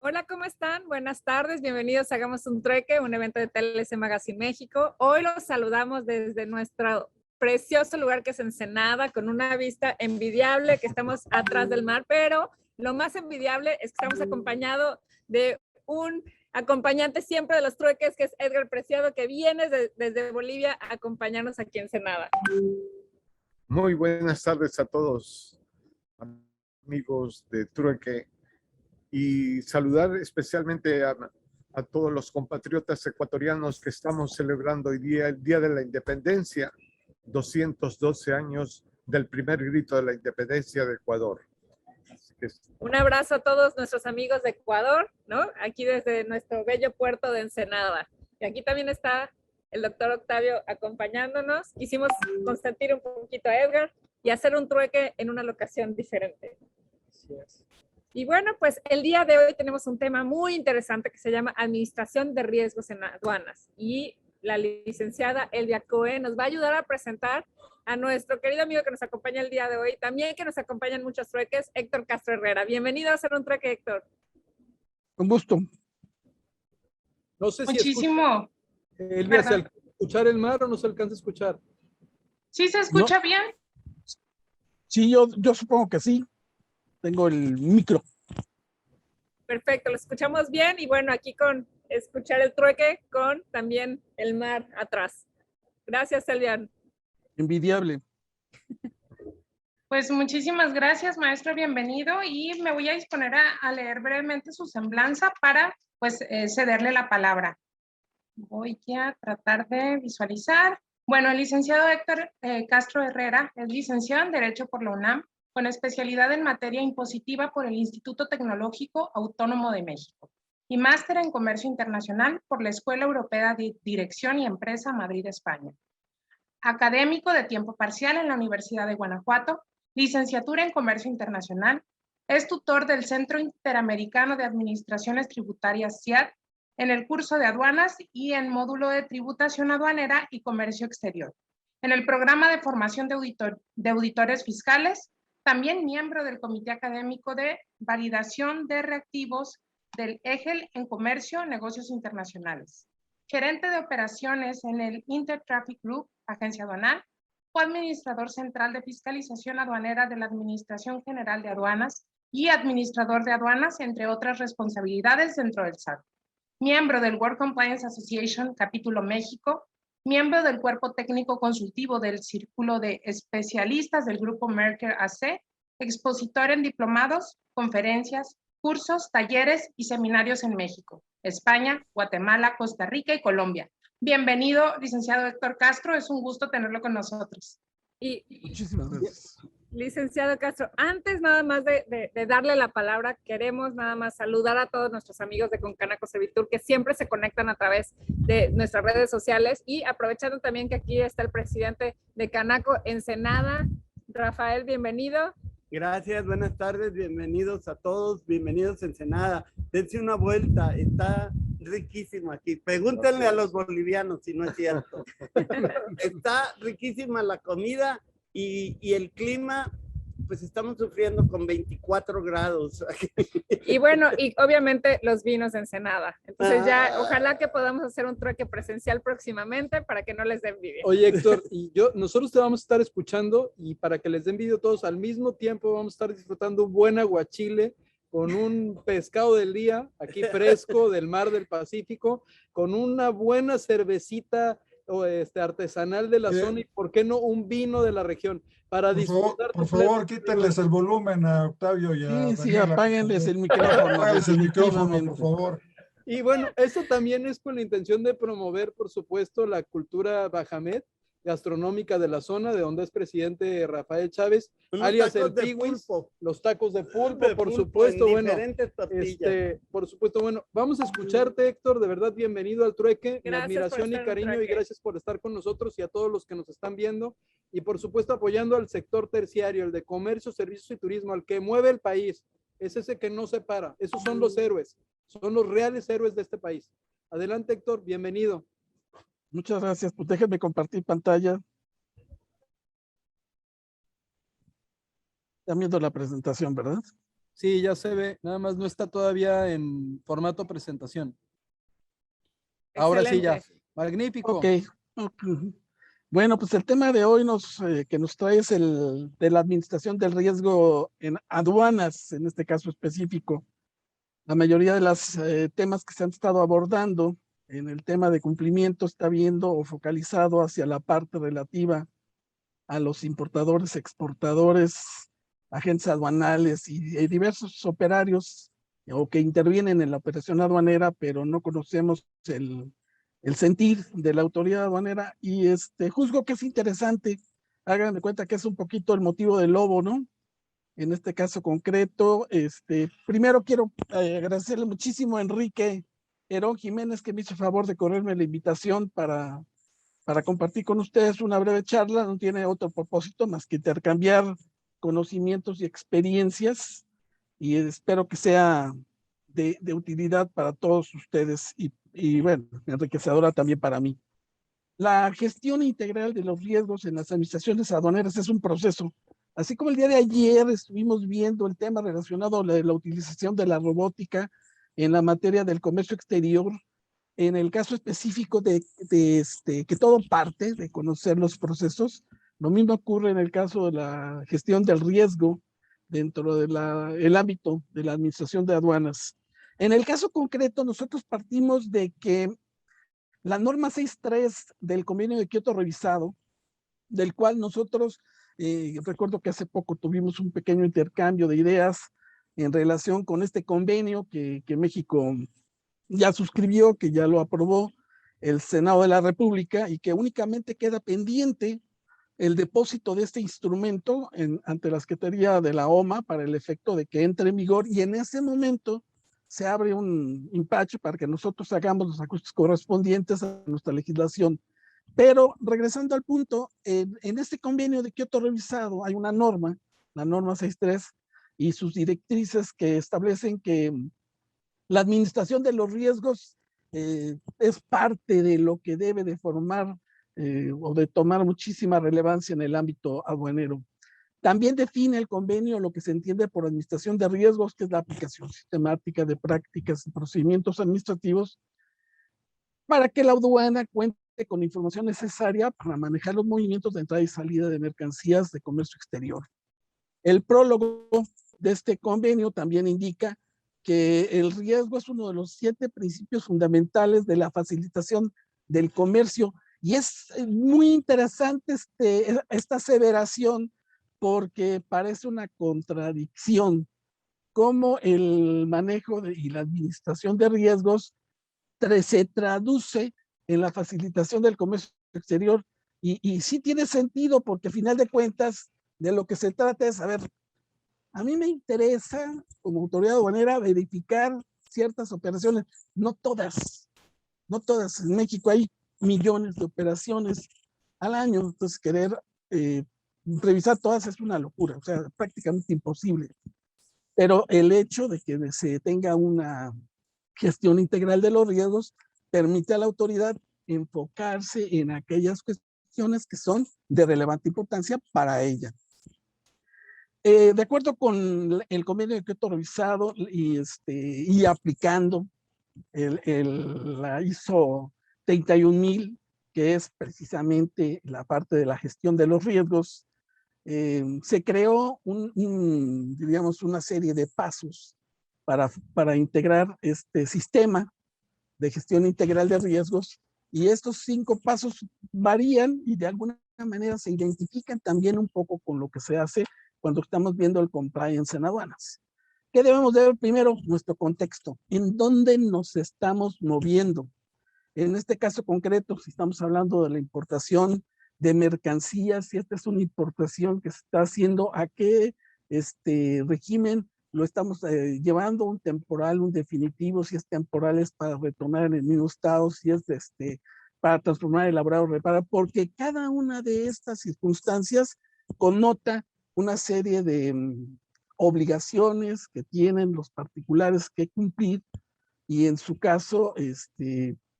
Hola, ¿cómo están? Buenas tardes, bienvenidos a Hagamos un Trueque, un evento de TLC Magazine México. Hoy los saludamos desde nuestro precioso lugar que es Ensenada, con una vista envidiable, que estamos atrás del mar, pero lo más envidiable es que estamos acompañados de un acompañante siempre de los trueques, que es Edgar Preciado, que viene desde Bolivia a acompañarnos aquí en Ensenada. Muy buenas tardes a todos, amigos de Trueque, y saludar especialmente a todos los compatriotas ecuatorianos que estamos celebrando hoy día, el Día de la Independencia, 212 años del primer grito de la independencia de Ecuador. Así que un abrazo a todos nuestros amigos de Ecuador, ¿no? Aquí desde nuestro bello puerto de Ensenada. Y aquí también está el doctor Octavio acompañándonos. Quisimos consentir un poquito a Edgar y hacer un trueque en una locación diferente. Así es. Y bueno, pues el día de hoy tenemos un tema muy interesante que se llama Administración de Riesgos en Aduanas. Y la licenciada Elvia Coe nos va a ayudar a presentar a nuestro querido amigo que nos acompaña el día de hoy, también que nos acompañan muchos trueques, Héctor Castro Herrera. Bienvenido a hacer un trueque, Héctor. Con gusto. No sé si muchísimo. Elvia, ¿se alcanza a escuchar el mar o no se alcanza a escuchar? ¿Sí se escucha bien? Sí, yo supongo que sí. Tengo el micro. Perfecto, lo escuchamos bien y bueno, aquí con escuchar el trueque con también el mar atrás. Gracias, Elvia. Envidiable. Pues muchísimas gracias, maestro, bienvenido, y me voy a disponer a leer brevemente su semblanza para pues cederle la palabra. Voy a tratar de visualizar. Bueno, el licenciado Héctor Castro Herrera es licenciado en Derecho por la UNAM, con especialidad en materia impositiva por el Instituto Tecnológico Autónomo de México y máster en Comercio Internacional por la Escuela Europea de Dirección y Empresa Madrid, España. Académico de tiempo parcial en la Universidad de Guanajuato, licenciatura en Comercio Internacional, es tutor del Centro Interamericano de Administraciones Tributarias CIAT en el curso de aduanas y en módulo de tributación aduanera y comercio exterior. En el programa de formación de auditores fiscales, también miembro del Comité Académico de Validación de Reactivos del EGEL en Comercio, Negocios Internacionales. Gerente de operaciones en el Intertraffic Group, agencia aduanal, fue administrador central de fiscalización aduanera de la Administración General de Aduanas y administrador de aduanas, entre otras responsabilidades dentro del SAT. Miembro del World Compliance Association, capítulo México, miembro del cuerpo técnico consultivo del Círculo de Especialistas del Grupo Mercer AC, expositor en diplomados, conferencias, cursos, talleres y seminarios en México, España, Guatemala, Costa Rica y Colombia. Bienvenido, licenciado Héctor Castro, es un gusto tenerlo con nosotros. Y Muchísimas gracias. licenciado Castro, antes nada más de darle la palabra, queremos nada más saludar a todos nuestros amigos de Concanaco Servitur que siempre se conectan a través de nuestras redes sociales, y aprovechando también que aquí está el presidente de Canaco Ensenada, Rafael, bienvenido. Gracias, buenas tardes, bienvenidos a todos, bienvenidos a Ensenada. Dense una vuelta, está riquísimo aquí. Pregúntenle a los bolivianos si no es cierto. Está riquísima la comida y el clima, pues estamos sufriendo con 24 grados. Y bueno, y obviamente los vinos de Ensenada. Entonces ya, ojalá que podamos hacer un trueque presencial próximamente para que no les dé envidia. Oye, Héctor, nosotros te vamos a estar escuchando y para que les dé envidia todos al mismo tiempo vamos a estar disfrutando un buen aguachile con un pescado del día, aquí fresco, del mar del Pacífico, con una buena cervecita artesanal de la zona y, ¿por qué no, un vino de la región? Para disfrutar. Por favor, quítenles el volumen a Octavio y a Sí, Daniela, apáguenles el micrófono. apáguenles el micrófono, por favor. Y bueno, esto también es con la intención de promover, por supuesto, la cultura bajamet, gastronómica de la zona, de donde es presidente Rafael Chávez, alias el Piwis, los tacos de pulpo, por supuesto. Bueno, por supuesto, bueno, vamos a escucharte, Héctor, de verdad, bienvenido al trueque, mi admiración y cariño, y gracias por estar con nosotros y a todos los que nos están viendo, y por supuesto apoyando al sector terciario, el de comercio, servicios y turismo, al que mueve el país, es ese que no se para, esos son los héroes, son los reales héroes de este país. Adelante, Héctor, bienvenido. Muchas gracias. Pues déjenme compartir pantalla. Están viendo la presentación, ¿verdad? Sí, ya se ve, nada más no está todavía en formato presentación. Ahora sí ya. Excelente. Magnífico. Ok. Ok. Bueno, pues el tema de hoy que nos trae es el de la administración del riesgo en aduanas, en este caso específico. La mayoría de los temas que se han estado abordando en el tema de cumplimiento está viendo o focalizado hacia la parte relativa a los importadores, exportadores, agentes aduanales y diversos operarios o que intervienen en la operación aduanera, pero no conocemos el sentir de la autoridad aduanera y juzgo que es interesante. Hagan de cuenta que es un poquito el motivo del lobo, ¿no? En este caso concreto, primero quiero agradecerle muchísimo a Enrique Herón Jiménez que me hizo favor de correrme la invitación para compartir con ustedes una breve charla. No tiene otro propósito más que intercambiar conocimientos y experiencias y espero que sea de utilidad para todos ustedes y bueno, enriquecedora también para mí. La gestión integral de los riesgos en las administraciones aduaneras es un proceso. Así como el día de ayer estuvimos viendo el tema relacionado a la utilización de la robótica en la materia del comercio exterior, en el caso específico que todo parte de conocer los procesos, lo mismo ocurre en el caso de la gestión del riesgo dentro del ámbito de la administración de aduanas. En el caso concreto, nosotros partimos de que la norma 6.3 del convenio de Kioto revisado, del cual nosotros, recuerdo que hace poco tuvimos un pequeño intercambio de ideas en relación con este convenio que México ya suscribió, que ya lo aprobó el Senado de la República y que únicamente queda pendiente el depósito de este instrumento ante la Secretaría de la OMA para el efecto de que entre en vigor y en ese momento se abre un empacho para que nosotros hagamos los ajustes correspondientes a nuestra legislación. Pero regresando al punto, en este convenio de Kioto revisado hay una norma, la norma 6.3, y sus directrices que establecen que la administración de los riesgos es parte de lo que debe de formar o de tomar muchísima relevancia en el ámbito aduanero. También define el convenio lo que se entiende por administración de riesgos, que es la aplicación sistemática de prácticas y procedimientos administrativos para que la aduana cuente con la información necesaria para manejar los movimientos de entrada y salida de mercancías de comercio exterior. El prólogo de este convenio también indica que el riesgo es uno de los 7 principios fundamentales de la facilitación del comercio y es muy interesante esta aseveración porque parece una contradicción cómo el manejo y la administración de riesgos se traduce en la facilitación del comercio exterior y sí tiene sentido porque al final de cuentas de lo que se trata es, a ver, a mí me interesa como autoridad aduanera verificar ciertas operaciones, no todas, no todas. En México hay millones de operaciones al año, entonces querer revisar todas es una locura, o sea, prácticamente imposible. Pero el hecho de que se tenga una gestión integral de los riesgos permite a la autoridad enfocarse en aquellas cuestiones que son de relevante importancia para ella. De acuerdo con el convenio de Kioto revisado y aplicando la ISO 31000, que es precisamente la parte de la gestión de los riesgos, se creó diríamos, una serie de pasos para integrar este sistema de gestión integral de riesgos y estos 5 pasos varían y de alguna manera se identifican también un poco con lo que se hace cuando estamos viendo el compliance en aduanas. ¿Qué debemos de ver primero? Nuestro contexto. ¿En dónde nos estamos moviendo? En este caso concreto, si estamos hablando de la importación de mercancías, si esta es una importación que se está haciendo, ¿a qué régimen lo estamos llevando? ¿Un temporal, un definitivo? Si es temporal es para retornar en el mismo estado, si es para transformar, elaborar o reparar, porque cada una de estas circunstancias connota una serie de obligaciones que tienen los particulares que cumplir y en su caso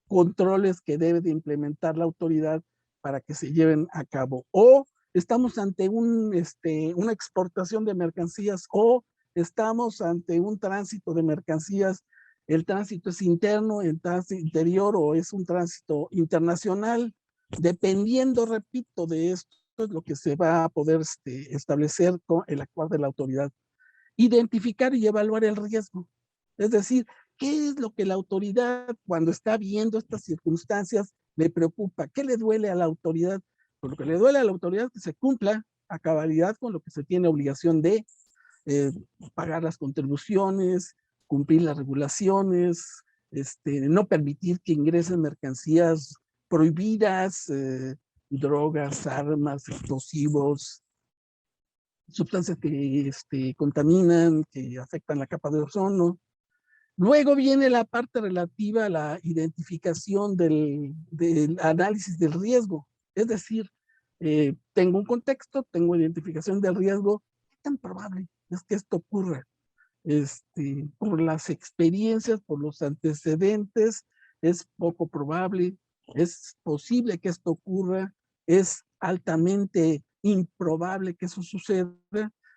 controles que debe de implementar la autoridad para que se lleven a cabo. O estamos ante una exportación de mercancías o estamos ante un tránsito de mercancías, el tránsito es interno, el tránsito interior o es un tránsito internacional, dependiendo, repito, de esto es lo que se va a poder establecer con el actuar de la autoridad. Identificar y evaluar el riesgo. Es decir, ¿qué es lo que la autoridad, cuando está viendo estas circunstancias, le preocupa? ¿Qué le duele a la autoridad? Pues lo que le duele a la autoridad es que se cumpla a cabalidad con lo que se tiene obligación de pagar las contribuciones, cumplir las regulaciones, no permitir que ingresen mercancías prohibidas, drogas, armas, explosivos, sustancias que contaminan, que afectan la capa de ozono. Luego viene la parte relativa a la identificación del análisis del riesgo. Es decir, tengo un contexto, tengo identificación del riesgo. ¿Qué tan probable es que esto ocurra? Por las experiencias, por los antecedentes, es poco probable, es posible que esto ocurra, es altamente improbable que eso suceda,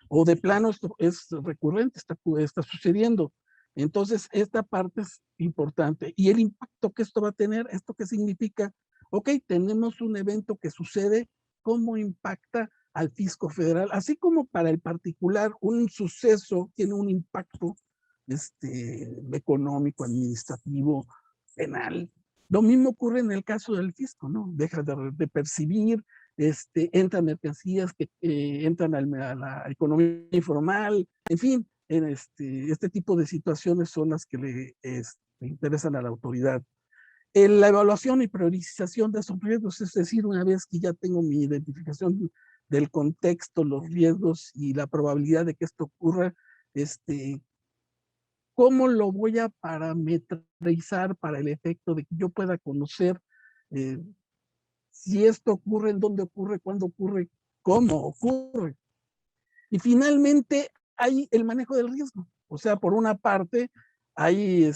o de plano esto es recurrente, está sucediendo. Entonces, esta parte es importante. Y el impacto que esto va a tener, ¿esto qué significa? Ok, tenemos un evento que sucede, ¿cómo impacta al fisco federal? Así como para el particular, un suceso tiene un impacto económico, administrativo, penal. Lo mismo ocurre en el caso del fisco, ¿no? Deja de percibir, entran mercancías que entran a la economía informal, en fin, en este tipo de situaciones son las que le interesan a la autoridad. La evaluación y priorización de esos riesgos, es decir, una vez que ya tengo mi identificación del contexto, los riesgos y la probabilidad de que esto ocurra, ¿cómo lo voy a parametrizar para el efecto de que yo pueda conocer si esto ocurre, en dónde ocurre, cuándo ocurre, cómo ocurre? Y finalmente hay el manejo del riesgo. O sea, por una parte, hay,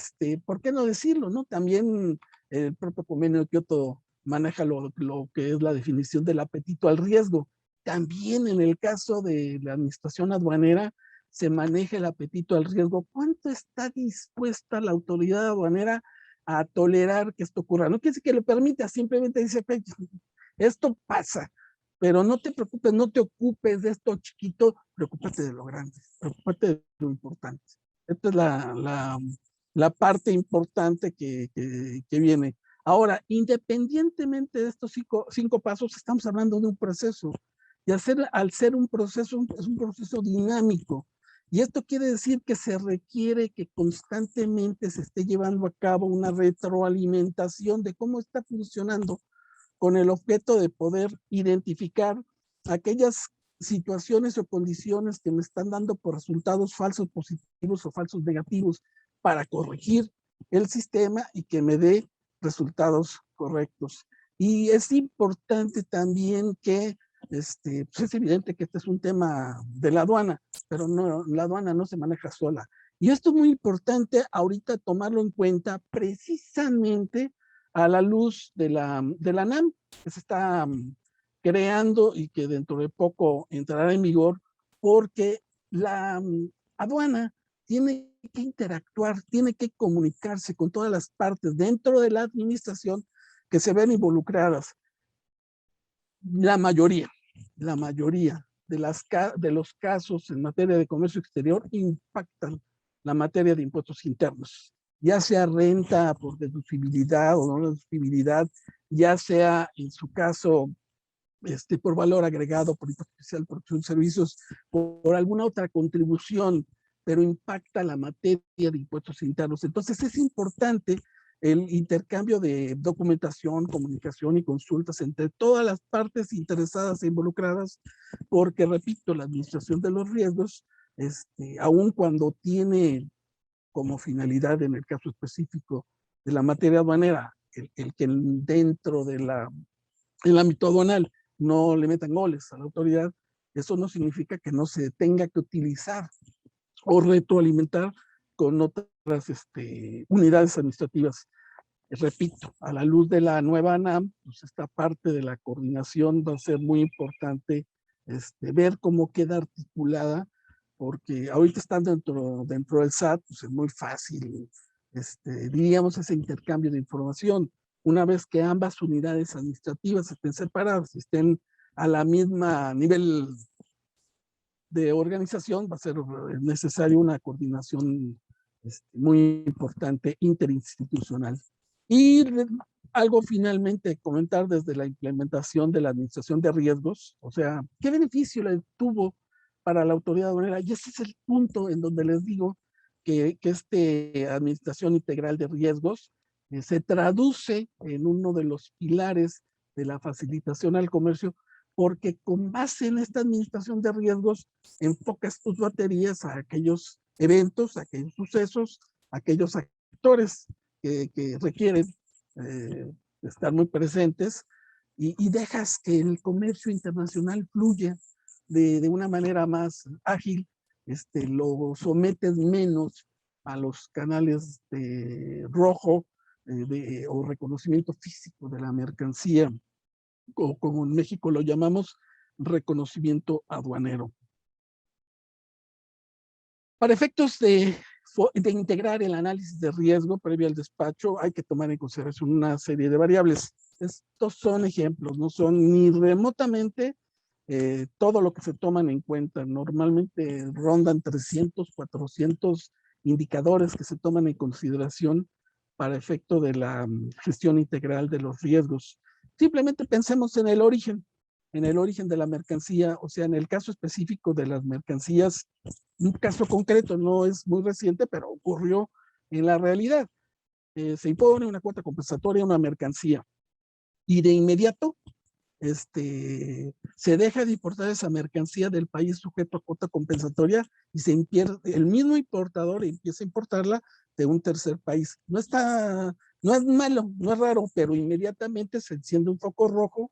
¿por qué no decirlo, no? También el propio convenio de Kioto maneja lo que es la definición del apetito al riesgo. También en el caso de la administración aduanera se maneja el apetito al riesgo. ¿Cuánto está dispuesta la autoridad aduanera a tolerar que esto ocurra? No quiere decir que lo permita, simplemente dice, esto pasa, pero no te preocupes, no te ocupes de esto chiquito, preocúpate de lo grande, preocúpate de lo importante. Esta es la parte importante que viene. Ahora, independientemente de estos cinco pasos, estamos hablando de un proceso. Y al ser un proceso, es un proceso dinámico. Y esto quiere decir que se requiere que constantemente se esté llevando a cabo una retroalimentación de cómo está funcionando, con el objeto de poder identificar aquellas situaciones o condiciones que me están dando por resultados falsos positivos o falsos negativos para corregir el sistema y que me dé resultados correctos. Y es importante también que, pues es evidente que este es un tema de la aduana, pero no, la aduana no se maneja sola. Y esto es muy importante ahorita tomarlo en cuenta precisamente a la luz de la NAM, que se está creando y que dentro de poco entrará en vigor, porque la aduana tiene que interactuar, tiene que comunicarse con todas las partes dentro de la administración que se ven involucradas. La mayoría de los casos en materia de comercio exterior impactan la materia de impuestos internos, ya sea renta por deducibilidad o no deducibilidad, ya sea en su caso por valor agregado, por impuesto especial, por servicios, por alguna otra contribución, pero impacta la materia de impuestos internos. Entonces es importante el intercambio de documentación, comunicación y consultas entre todas las partes interesadas e involucradas, porque, repito, la administración de los riesgos, aun cuando tiene como finalidad, en el caso específico de la materia aduanera, el que dentro del ámbito aduanal no le metan goles a la autoridad, eso no significa que no se tenga que utilizar o retroalimentar con otras unidades administrativas. Repito, a la luz de la nueva ANAM, pues esta parte de la coordinación va a ser muy importante ver cómo queda articulada porque ahorita están dentro del SAT, pues es muy fácil, diríamos, ese intercambio de información. Una vez que ambas unidades administrativas estén separadas, estén a la misma nivel de organización, va a ser necesaria una coordinación muy importante interinstitucional. Y algo finalmente comentar desde la implementación de la administración de riesgos, o sea, ¿qué beneficio le tuvo para la autoridad aduanera? Y ese es el punto en donde les digo que administración integral de riesgos se traduce en uno de los pilares de la facilitación al comercio, porque con base en esta administración de riesgos enfocas tus baterías a aquellos eventos, a aquellos sucesos, a aquellos actores que requieren estar muy presentes y dejas que el comercio internacional fluya de una manera más ágil, lo sometes menos a los canales de rojo o reconocimiento físico de la mercancía, o como en México lo llamamos, reconocimiento aduanero. Para efectos de integrar el análisis de riesgo previo al despacho, hay que tomar en consideración una serie de variables. Estos son ejemplos, no son ni remotamente todo lo que se toman en cuenta. Normalmente rondan 300, 400 indicadores que se toman en consideración para efecto de la gestión integral de los riesgos. Simplemente pensemos en el origen de la mercancía, o sea, en el caso específico de las mercancías, un caso concreto, no es muy reciente, pero ocurrió en la realidad. Se impone una cuota compensatoria a una mercancía y de inmediato se deja de importar esa mercancía del país sujeto a cuota compensatoria y el mismo importador empieza a importarla de un tercer país. No es malo, no es raro, pero inmediatamente se enciende un foco rojo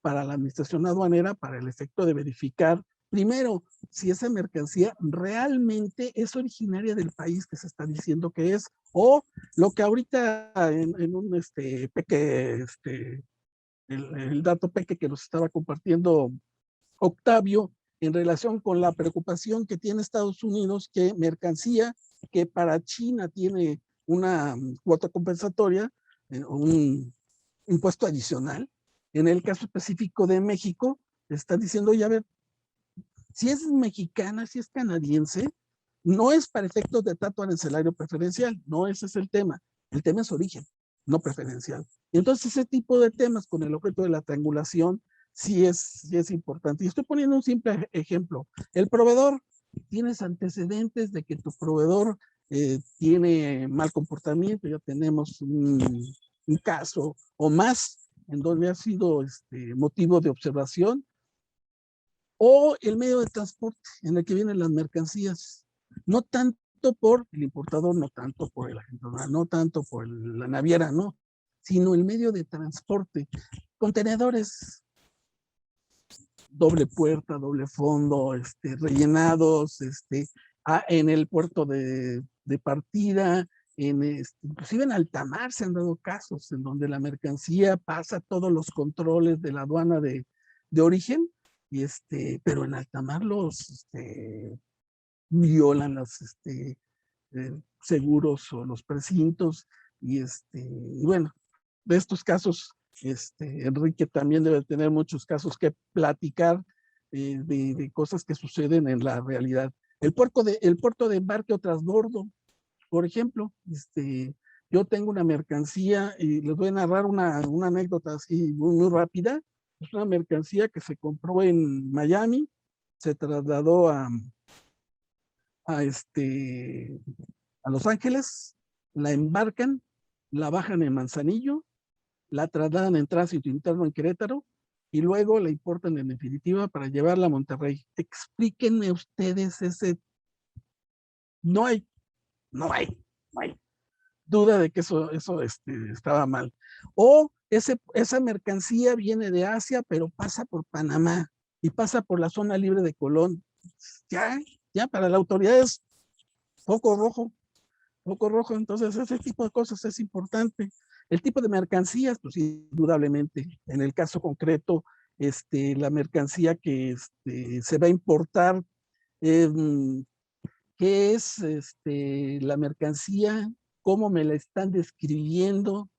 para la administración aduanera para el efecto de verificar, primero, si esa mercancía realmente es originaria del país que se está diciendo que es, o lo que ahorita en un el dato peque que nos estaba compartiendo Octavio, en relación con la preocupación que tiene Estados Unidos, que mercancía que para China tiene una cuota compensatoria, un impuesto adicional. En el caso específico de México, están diciendo, ya ver, si es mexicana, si es canadiense, no es para efectos de trato arancelario preferencial, no ese es el tema es origen, no preferencial. Y entonces ese tipo de temas con el objeto de la triangulación sí es importante. Y estoy poniendo un simple ejemplo. El proveedor, tienes antecedentes de que tu proveedor tiene mal comportamiento, ya tenemos un caso o más en donde ha sido motivo de observación, o el medio de transporte en el que vienen las mercancías, no tanto por el importador, no tanto por el agente, no tanto por la naviera, no, sino el medio de transporte, contenedores, doble puerta, doble fondo, rellenados, en el puerto de partida, inclusive en alta mar se han dado casos en donde la mercancía pasa todos los controles de la aduana de origen, pero en alta mar los violan los seguros o los precintos, y bueno, de estos casos, Enrique también debe tener muchos casos que platicar de cosas que suceden en la realidad. El puerto de embarque o transbordo, por ejemplo, yo tengo una mercancía y les voy a narrar una anécdota así muy rápida. Es una mercancía que se compró en Miami, se trasladó a Los Ángeles, la embarcan, la bajan en Manzanillo, la trasladan en tránsito interno en Querétaro y luego la importan en definitiva para llevarla a Monterrey. Explíquenme ustedes no hay duda de que eso estaba mal. O esa mercancía viene de Asia, pero pasa por Panamá y pasa por la zona libre de Colón. Ya para la autoridad es foco rojo. Entonces ese tipo de cosas es importante. El tipo de mercancías, pues indudablemente, en el caso concreto, la mercancía que se va a importar qué es la mercancía, cómo me la están describiendo.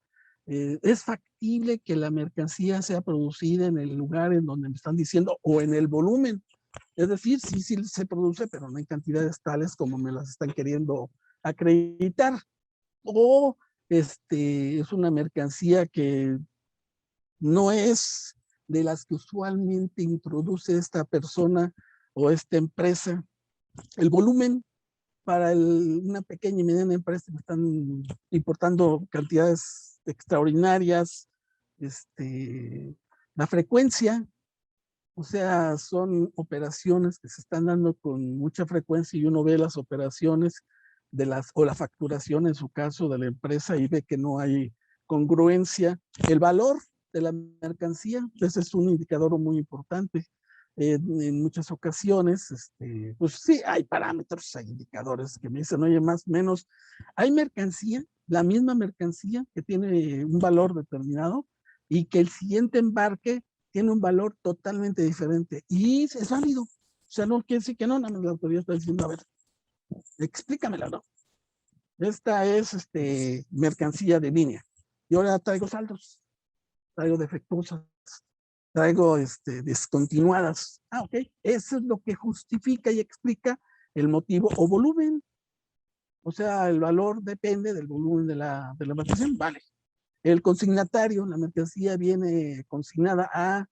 ¿Es factible que la mercancía sea producida en el lugar en donde me están diciendo o en el volumen? Es decir, sí se produce, pero no en cantidades tales como me las están queriendo acreditar. O es una mercancía que no es de las que usualmente introduce esta persona o esta empresa. El volumen para una pequeña y mediana empresa que están importando cantidades extraordinarias, la frecuencia, o sea, son operaciones que se están dando con mucha frecuencia y uno ve las operaciones o la facturación en su caso de la empresa y ve que no hay congruencia. El valor de la mercancía, ese es un indicador muy importante. En muchas ocasiones, pues sí, hay parámetros, hay indicadores que me dicen, oye, más o menos, hay mercancía, la misma mercancía que tiene un valor determinado y que el siguiente embarque tiene un valor totalmente diferente y es válido. O sea, no quiere decir que no, nada más la autoridad está diciendo, a ver, explícamela, ¿no? Esta es mercancía de línea. Y ahora traigo saldos, traigo defectuosas, traigo descontinuadas. Ah, ok. Eso es lo que justifica y explica el motivo o volumen. O sea, el valor depende del volumen de la mercancía. Vale. El consignatario, la mercancía viene consignada a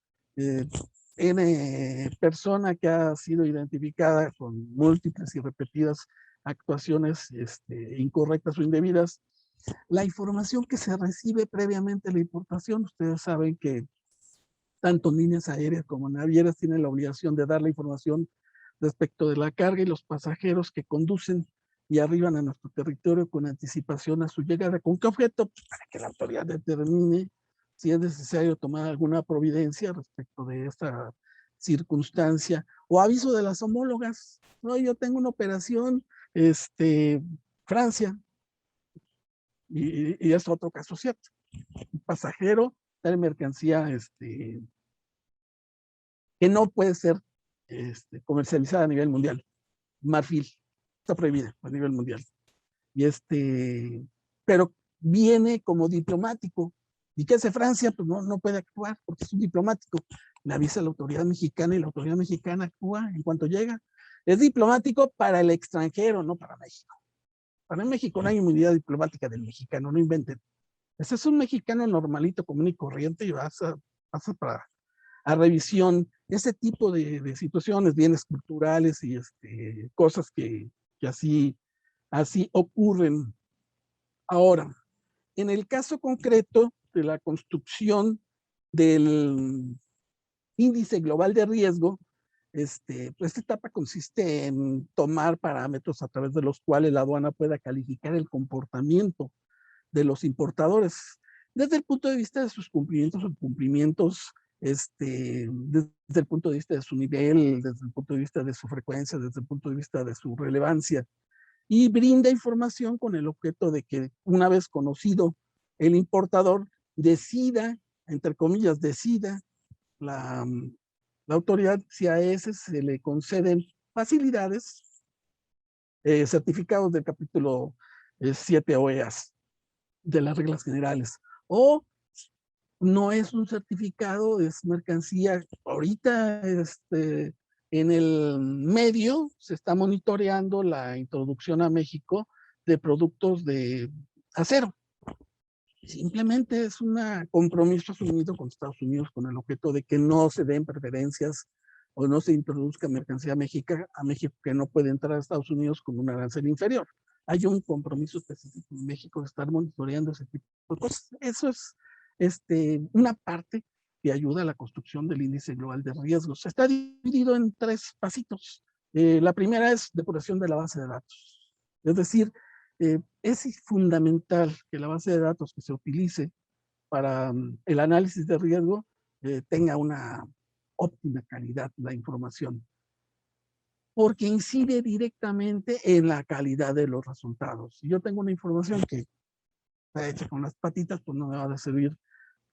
N persona que ha sido identificada con múltiples y repetidas actuaciones incorrectas o indebidas. La información que se recibe previamente a la importación, ustedes saben que tanto líneas aéreas como navieras tienen la obligación de dar la información respecto de la carga y los pasajeros que conducen y arriban a nuestro territorio con anticipación a su llegada. ¿Con qué objeto? Pues para que la autoridad determine si es necesario tomar alguna providencia respecto de esta circunstancia o aviso de las homólogas. No, yo tengo una operación, Francia, y es otro caso cierto. Un pasajero trae mercancía que no puede ser comercializada a nivel mundial. Marfil está prohibida a nivel mundial. Y pero viene como diplomático. ¿Y qué hace Francia? Pues no puede actuar porque es un diplomático. Le avisa a la autoridad mexicana y la autoridad mexicana actúa en cuanto llega. Es diplomático para el extranjero, no para México. Para México no hay inmunidad diplomática del mexicano, no inventen. Ese es un mexicano normalito, común y corriente y vas a revisión ese tipo de situaciones, bienes culturales y cosas que así ocurren. Ahora, en el caso concreto de la construcción del índice global de riesgo, pues esta etapa consiste en tomar parámetros a través de los cuales la aduana pueda calificar el comportamiento de los importadores desde el punto de vista de sus cumplimientos o incumplimientos, desde el punto de vista de su nivel, desde el punto de vista de su frecuencia, desde el punto de vista de su relevancia, y brinda información con el objeto de que una vez conocido el importador decida, entre comillas, la autoridad si a ese se le conceden facilidades, certificados del capítulo 7 OEAS de las reglas generales, o no es un certificado, es mercancía. Ahorita en el medio se está monitoreando la introducción a México de productos de acero. Simplemente es un compromiso asumido con Estados Unidos con el objeto de que no se den preferencias o no se introduzca mercancía a México que no puede entrar a Estados Unidos con un arancel inferior. Hay un compromiso específico en México de estar monitoreando ese tipo de cosas. Eso es una parte que ayuda a la construcción del índice global de riesgos. Está dividido en 3 pasitos. La primera es depuración de la base de datos. Es decir, es fundamental que la base de datos que se utilice para el análisis de riesgo tenga una óptima calidad la información, porque incide directamente en la calidad de los resultados. Si yo tengo una información que está hecha con las patitas, pues no me va a servir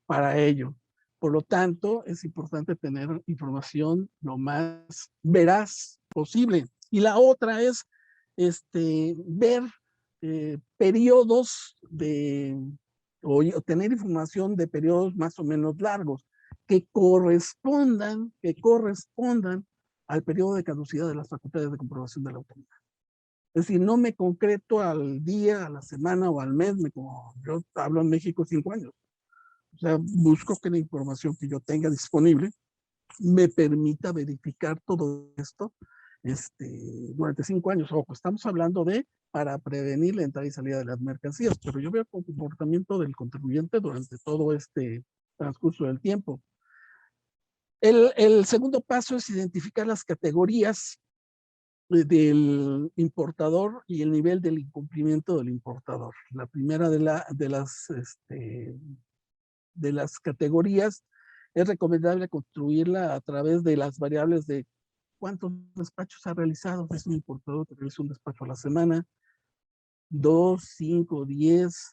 para ello. Por lo tanto, es importante tener información lo más veraz posible. Y la otra es ver periodos o tener información de periodos más o menos largos que correspondan al periodo de caducidad de las facultades de comprobación de la autoridad. Es decir, no me concreto al día, a la semana o al mes, como yo hablo en México 5 años. O sea, busco que la información que yo tenga disponible me permita verificar todo esto durante 5 años. Ojo, estamos hablando para prevenir la entrada y salida de las mercancías, pero yo veo el comportamiento del contribuyente durante todo este transcurso del tiempo. El segundo paso es identificar las categorías del importador y el nivel del incumplimiento del importador. La primera de las categorías es recomendable construirla a través de las variables de cuántos despachos ha realizado. Es un importador que realiza un despacho a la semana, 2, 5, 10.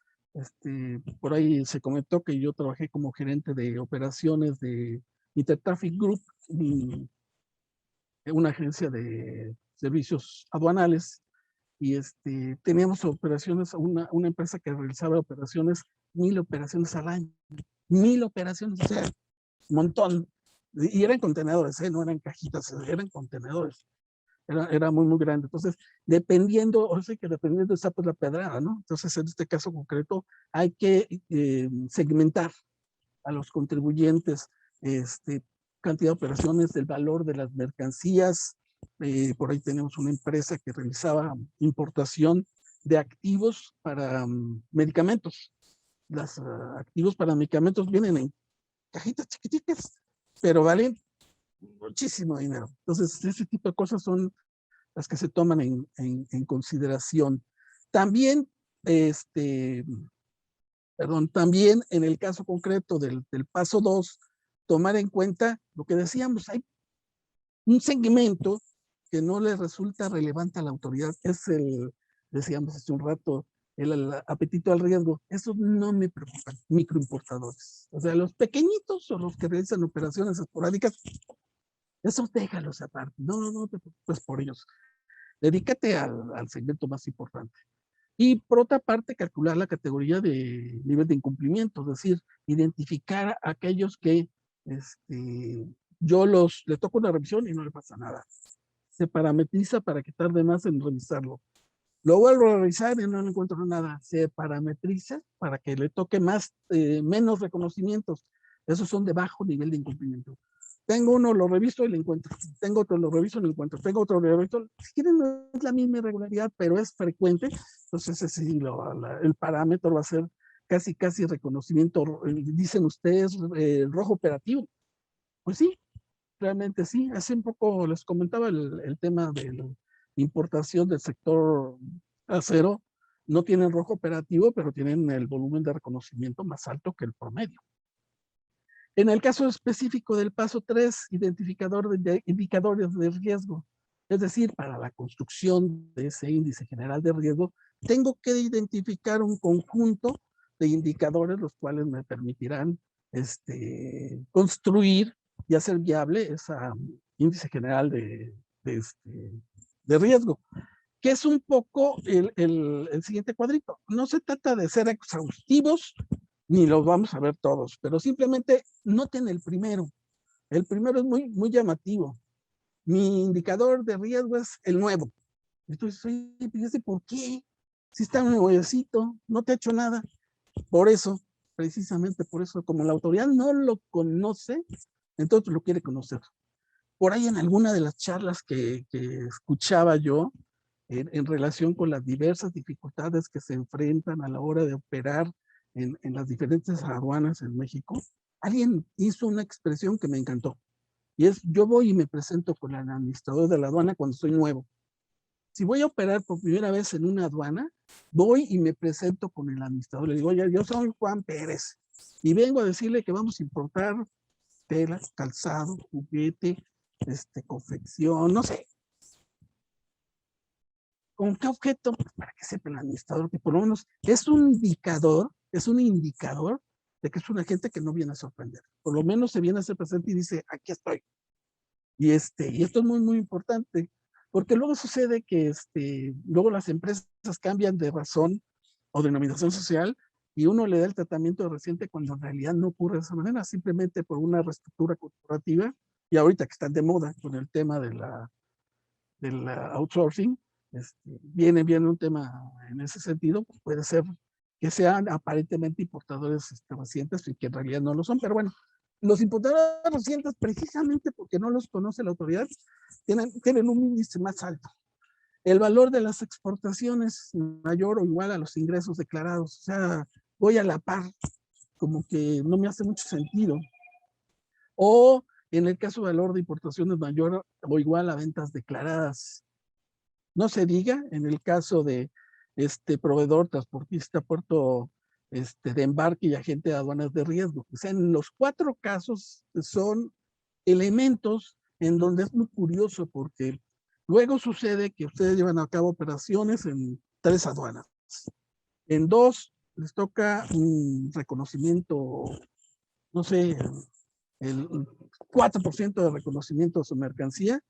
Por ahí se comentó que yo trabajé como gerente de operaciones de Intertraffic Group, una agencia de servicios aduanales, y teníamos operaciones, una empresa que realizaba operaciones, 1000 operaciones al año. 1000 operaciones, o sea, un montón. Y eran contenedores, no eran cajitas, eran contenedores. Era muy, muy grande. Entonces, dependiendo, o sea que dependiendo está pues la pedrada, ¿no? Entonces, en este caso concreto, hay que segmentar a los contribuyentes, cantidad de operaciones, el valor de las mercancías. Por ahí tenemos una empresa que realizaba importación de activos para medicamentos. Los activos para medicamentos vienen en cajitas chiquititas, pero valen muchísimo dinero. Entonces, ese tipo de cosas son las que se toman en consideración. También, también en el caso concreto del paso 2, tomar en cuenta lo que decíamos, hay un segmento que no le resulta relevante a la autoridad, es decíamos hace un rato, el apetito al riesgo. Eso no me preocupa, microimportadores. O sea, los pequeñitos o los que realizan operaciones esporádicas, esos déjalos aparte. No te preocupes por ellos. Dedícate al segmento más importante. Y por otra parte, calcular la categoría de nivel de incumplimiento, es decir, identificar a aquellos que le toco una revisión y no le pasa nada. Se parametriza para que tarde más en revisarlo. Lo vuelvo a revisar y no encuentro nada. Se parametriza para que le toque menos reconocimientos. Esos son de bajo nivel de incumplimiento. Tengo uno, lo reviso y lo encuentro. Tengo otro, lo reviso y lo encuentro. Tengo otro, lo reviso. Si quieren, no es la misma irregularidad, pero es frecuente. Entonces, el parámetro va a ser casi reconocimiento. Dicen ustedes, rojo operativo. Pues sí, realmente sí. Hace un poco les comentaba el tema de la importación del sector acero. No tienen rojo operativo, pero tienen el volumen de reconocimiento más alto que el promedio. En el caso específico del paso 3, indicadores de riesgo, es decir, para la construcción de ese índice general de riesgo, tengo que identificar un conjunto de indicadores los cuales me permitirán construir y hacer viable ese índice general de riesgo, que es un poco el siguiente cuadrito. No se trata de ser exhaustivos, ni los vamos a ver todos, pero simplemente noten el primero. El primero es muy, muy llamativo. Mi indicador de riesgo es el nuevo. Entonces, fíjese por qué. Si está nuevecito, no te ha hecho nada. Por eso, precisamente por eso, como la autoridad no lo conoce, entonces lo quiere conocer. Por ahí en alguna de las charlas que escuchaba yo, en relación con las diversas dificultades que se enfrentan a la hora de operar en las diferentes aduanas en México, alguien hizo una expresión que me encantó. Y es, yo voy y me presento con el administrador de la aduana cuando soy nuevo. Si voy a operar por primera vez en una aduana, voy y me presento con el administrador. Le digo, oye, yo soy Juan Pérez y vengo a decirle que vamos a importar telas, calzado, juguete, confección, no sé. ¿Con qué objeto? Para que sepa el administrador que por lo menos es un indicador de que es una gente que no viene a sorprender. Por lo menos se viene a hacer presente y dice, aquí estoy. Y esto es muy, muy importante. Porque luego sucede que luego las empresas cambian de razón o denominación social y uno le da el tratamiento reciente cuando en realidad no ocurre de esa manera, simplemente por una reestructura corporativa. Y ahorita que están de moda con el tema de la outsourcing, viene un tema en ese sentido, pues puede ser que sean aparentemente importadores recientes y que en realidad no lo son, pero bueno, los importadores recientes, precisamente porque no los conoce la autoridad, tienen un índice más alto. El valor de las exportaciones mayor o igual a los ingresos declarados, o sea, voy a la par, como que no me hace mucho sentido. O en el caso de valor de importaciones mayor o igual a ventas declaradas. No se diga en el caso de proveedor, transportista, puerto de embarque y agente de aduanas de riesgo. O sea, en los 4 casos son elementos en donde es muy curioso porque luego sucede que ustedes llevan a cabo operaciones en 3 aduanas. En 2 les toca un reconocimiento, no sé, el 4% de reconocimiento de su mercancía,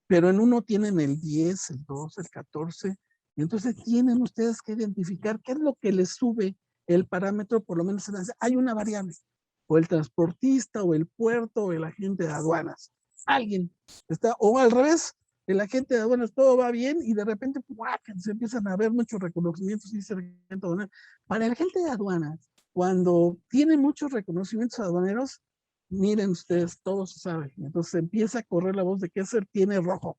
pero en uno tienen el 10, el 12, el 14, y entonces tienen ustedes que identificar qué es lo que les sube el parámetro, por lo menos hay una variable, o el transportista, o el puerto, o el agente de aduanas. Alguien está, o al revés, el agente de aduanas todo va bien y de repente se empiezan a ver muchos reconocimientos y dice el agente de aduanas. Para el agente de aduanas, cuando tiene muchos reconocimientos aduaneros, miren ustedes, todo se sabe. Entonces empieza a correr la voz de que ese tiene rojo.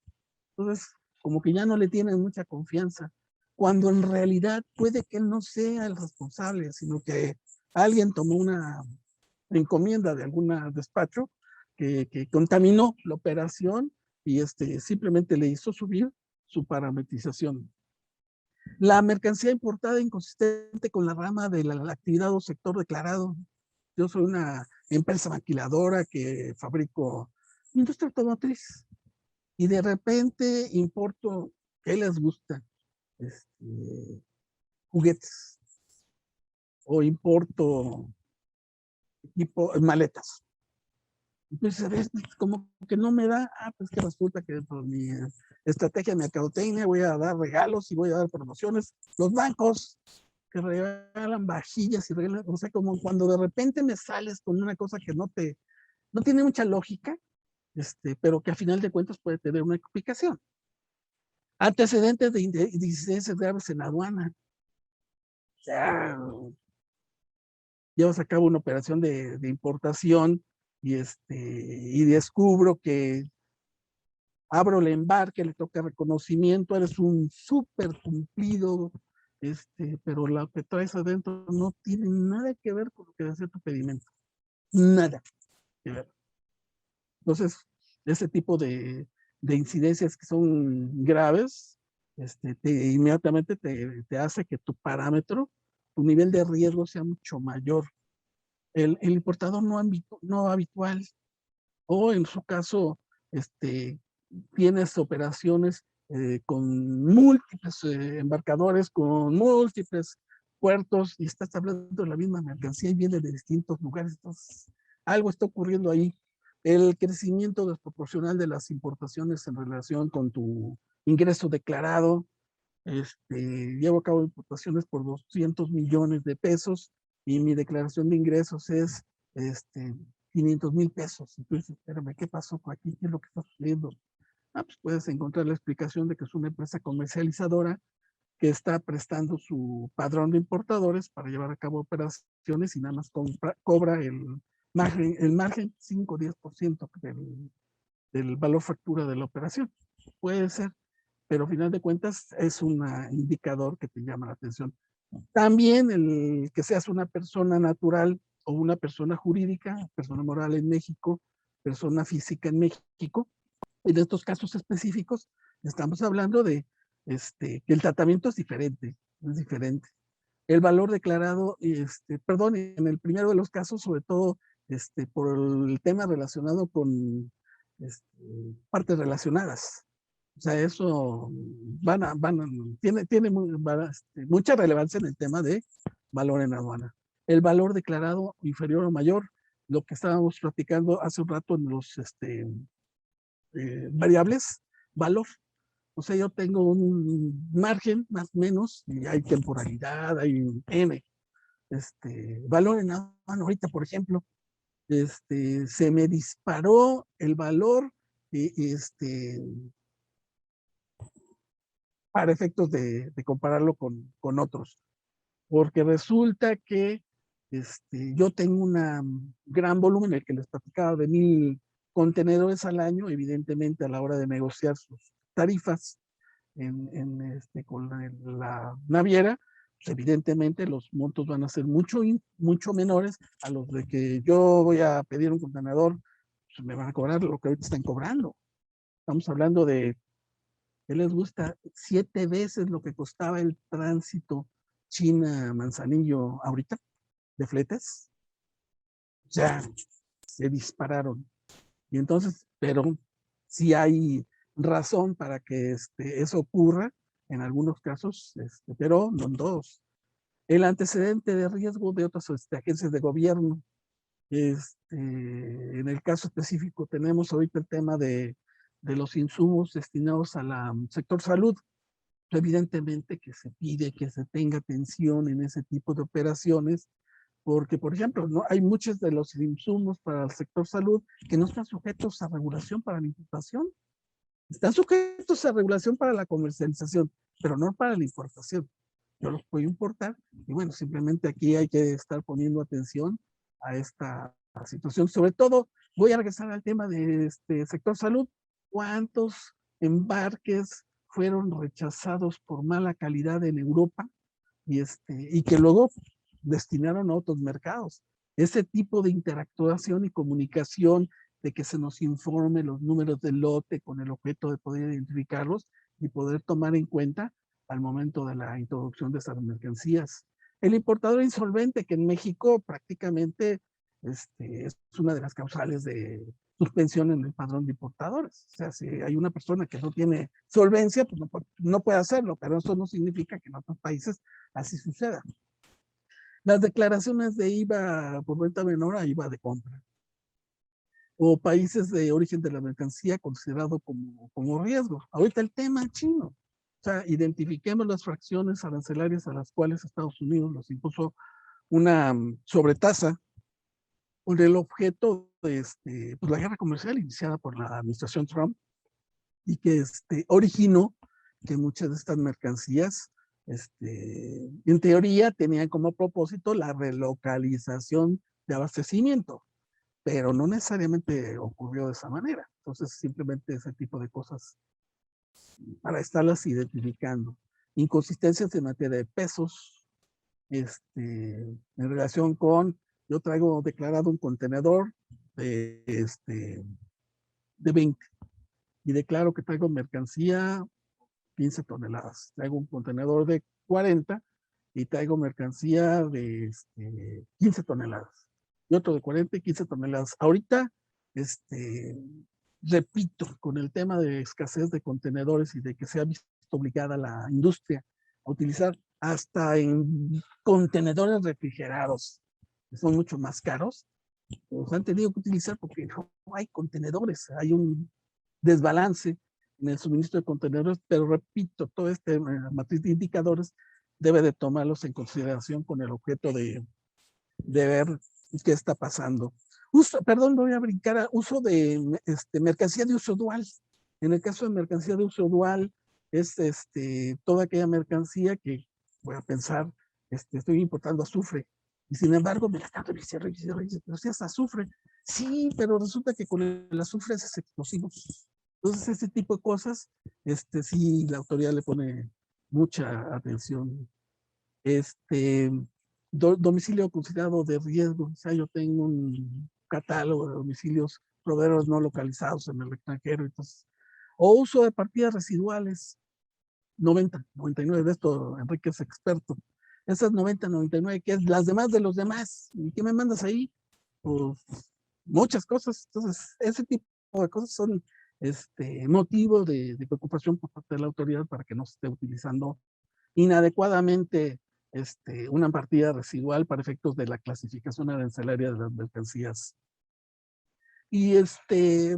Entonces, como que ya no le tienen mucha confianza. Cuando en realidad puede que él no sea el responsable, sino que alguien tomó una encomienda de algún despacho que contaminó la operación y simplemente le hizo subir su parametrización. La mercancía importada inconsistente con la rama de la actividad o sector declarado. Yo soy una empresa maquiladora que fabrico industria automotriz y de repente importo, ¿qué les gusta? Juguetes o importo maletas. Entonces, a veces como que no me da, pues que resulta que por mi estrategia de mercadotecnia voy a dar regalos y voy a dar promociones. Los bancos que regalan vajillas y regalan, o sea, como cuando de repente me sales con una cosa que no tiene mucha lógica, pero que a final de cuentas puede tener una explicación. Antecedentes de incidencias graves en aduana. O sea, llevas a cabo una operación de importación y descubro que abro el embarque, le toca reconocimiento, eres un súper cumplido, pero lo que traes adentro no tiene nada que ver con lo que decía tu pedimento. Nada que ver. Entonces, ese tipo de incidencias que son graves, inmediatamente te hace que tu parámetro, tu nivel de riesgo sea mucho mayor. El importador no habitual, o en su caso, tienes operaciones con múltiples embarcadores, con múltiples puertos, y estás hablando de la misma mercancía y viene de distintos lugares. Entonces, algo está ocurriendo ahí. El crecimiento desproporcional de las importaciones en relación con tu ingreso declarado. Llevo a cabo importaciones por 200 millones de pesos y mi declaración de ingresos es 500,000 pesos. Entonces, espérame, ¿qué pasó aquí? ¿Qué es lo que está sucediendo? Pues puedes encontrar la explicación de que es una empresa comercializadora que está prestando su padrón de importadores para llevar a cabo operaciones y nada más cobra el margen 5 o 10% del valor factura de la operación. Puede ser, pero a final de cuentas es un indicador que te llama la atención. También el que seas una persona natural o una persona jurídica, persona moral en México, persona física en México. En estos casos específicos estamos hablando de que el tratamiento es diferente. El valor declarado, perdón, en el primero de los casos, sobre todo por el tema relacionado con partes relacionadas. O sea, eso tiene mucha relevancia en el tema de valor en aduana. El valor declarado inferior o mayor, lo que estábamos platicando hace un rato en los variables, valor. O sea, yo tengo un margen más o menos, y hay temporalidad, hay un N. Valor en aduana ahorita, por ejemplo, se me disparó el valor para efectos de compararlo con otros, porque resulta que yo tengo un gran volumen, el que les platicaba, de 1,000 contenedores al año. Evidentemente, a la hora de negociar sus tarifas con la naviera, pues evidentemente los montos van a ser mucho menores a los de que yo voy a pedir un contenedor, pues me van a cobrar lo que ahorita están cobrando. Estamos hablando de, ¿qué les gusta? 7 veces lo que costaba el tránsito China-Manzanillo ahorita, de fletes. O sea, se dispararon. Y entonces, pero sí hay razón para que eso ocurra en algunos casos, pero no en todos. El antecedente de riesgo de otras agencias de gobierno. En el caso específico tenemos ahorita el tema de los insumos destinados al sector salud. Evidentemente que se pide que se tenga atención en ese tipo de operaciones, porque, por ejemplo, ¿no? Hay muchos de los insumos para el sector salud que no están sujetos a regulación para la importación. Están sujetos a regulación para la comercialización, pero no para la importación. Yo los puedo importar y bueno, simplemente aquí hay que estar poniendo atención a esta situación. Sobre todo, voy a regresar al tema de sector salud. ¿Cuántos embarques fueron rechazados por mala calidad en Europa y que luego destinaron a otros mercados? Ese tipo de interactuación y comunicación, de que se nos informe los números del lote con el objeto de poder identificarlos y poder tomar en cuenta al momento de la introducción de esas mercancías. El importador insolvente, que en México prácticamente es una de las causales de suspensión en el padrón de importadores. O sea, si hay una persona que no tiene solvencia, pues no puede hacerlo, pero eso no significa que en otros países así suceda. Las declaraciones de IVA por venta menor a IVA de compra, o países de origen de la mercancía considerado como riesgo. Ahorita el tema chino. O sea, identifiquemos las fracciones arancelarias a las cuales Estados Unidos nos impuso una sobretasa con el objeto de pues la guerra comercial iniciada por la administración Trump, y que originó que muchas de estas mercancías en teoría tenían como propósito la relocalización de abastecimiento, pero no necesariamente ocurrió de esa manera. Entonces, simplemente ese tipo de cosas para estarlas identificando. Inconsistencias en materia de pesos, en relación con, yo traigo declarado un contenedor de 20 y declaro que traigo mercancía 15 toneladas. Traigo un contenedor de 40 y traigo mercancía de 15 toneladas. Y otro de 40 y 15 toneladas. Ahorita, repito, con el tema de escasez de contenedores y de que se ha visto obligada la industria a utilizar hasta en contenedores refrigerados, que son mucho más caros, los han tenido que utilizar porque no hay contenedores, hay un desbalance en el suministro de contenedores, pero repito, todo matriz de indicadores debe de tomarlos en consideración con el objeto de ver qué está pasando. Perdón, voy a brincar a uso de mercancía de uso dual. En el caso de mercancía de uso dual, es toda aquella mercancía que, voy a pensar, estoy importando azufre, y sin embargo me la están revisando, pero si es azufre. Sí, pero resulta que con el azufre es explosivo. Entonces, ese tipo de cosas, sí, la autoridad le pone mucha atención. Domicilio considerado de riesgo. O sea, yo tengo un catálogo de domicilios proveedores no localizados en el extranjero. Entonces, o uso de partidas residuales, 90, 99, de esto Enrique es experto. Esas 90, 99, que es las demás de los demás. ¿Y qué me mandas ahí? Pues muchas cosas. Entonces, ese tipo de cosas son motivo de preocupación por parte de la autoridad para que no se esté utilizando inadecuadamente una partida residual para efectos de la clasificación arancelaria de las mercancías. Y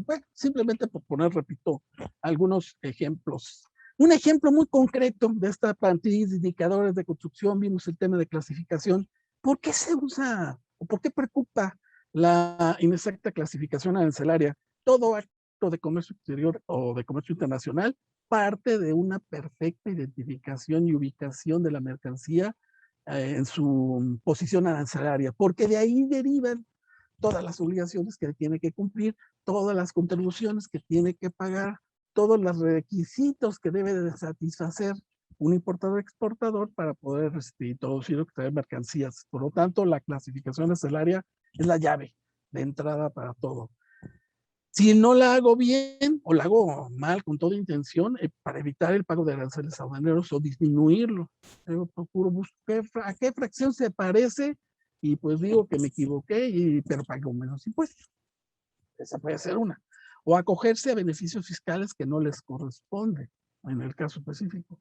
bueno, simplemente por poner, repito, algunos ejemplos. Un ejemplo muy concreto de esta plantilla de indicadores de construcción, vimos el tema de clasificación. ¿Por qué se usa o por qué preocupa la inexacta clasificación arancelaria? Todo acto de comercio exterior o de comercio internacional parte de una perfecta identificación y ubicación de la mercancía en su posición arancelaria, porque de ahí derivan todas las obligaciones que tiene que cumplir, todas las contribuciones que tiene que pagar, todos los requisitos que debe de satisfacer un importador exportador para poder introducir o extraer mercancías. Por lo tanto, la clasificación arancelaria es la llave de entrada para todo. Si no la hago bien o la hago mal con toda intención, para evitar el pago de aranceles aduaneros o disminuirlo, yo procuro buscar a qué fracción se parece y pues digo que me equivoqué, pero pago menos impuestos. Esa puede ser una. O acogerse a beneficios fiscales que no les corresponde, en el caso específico.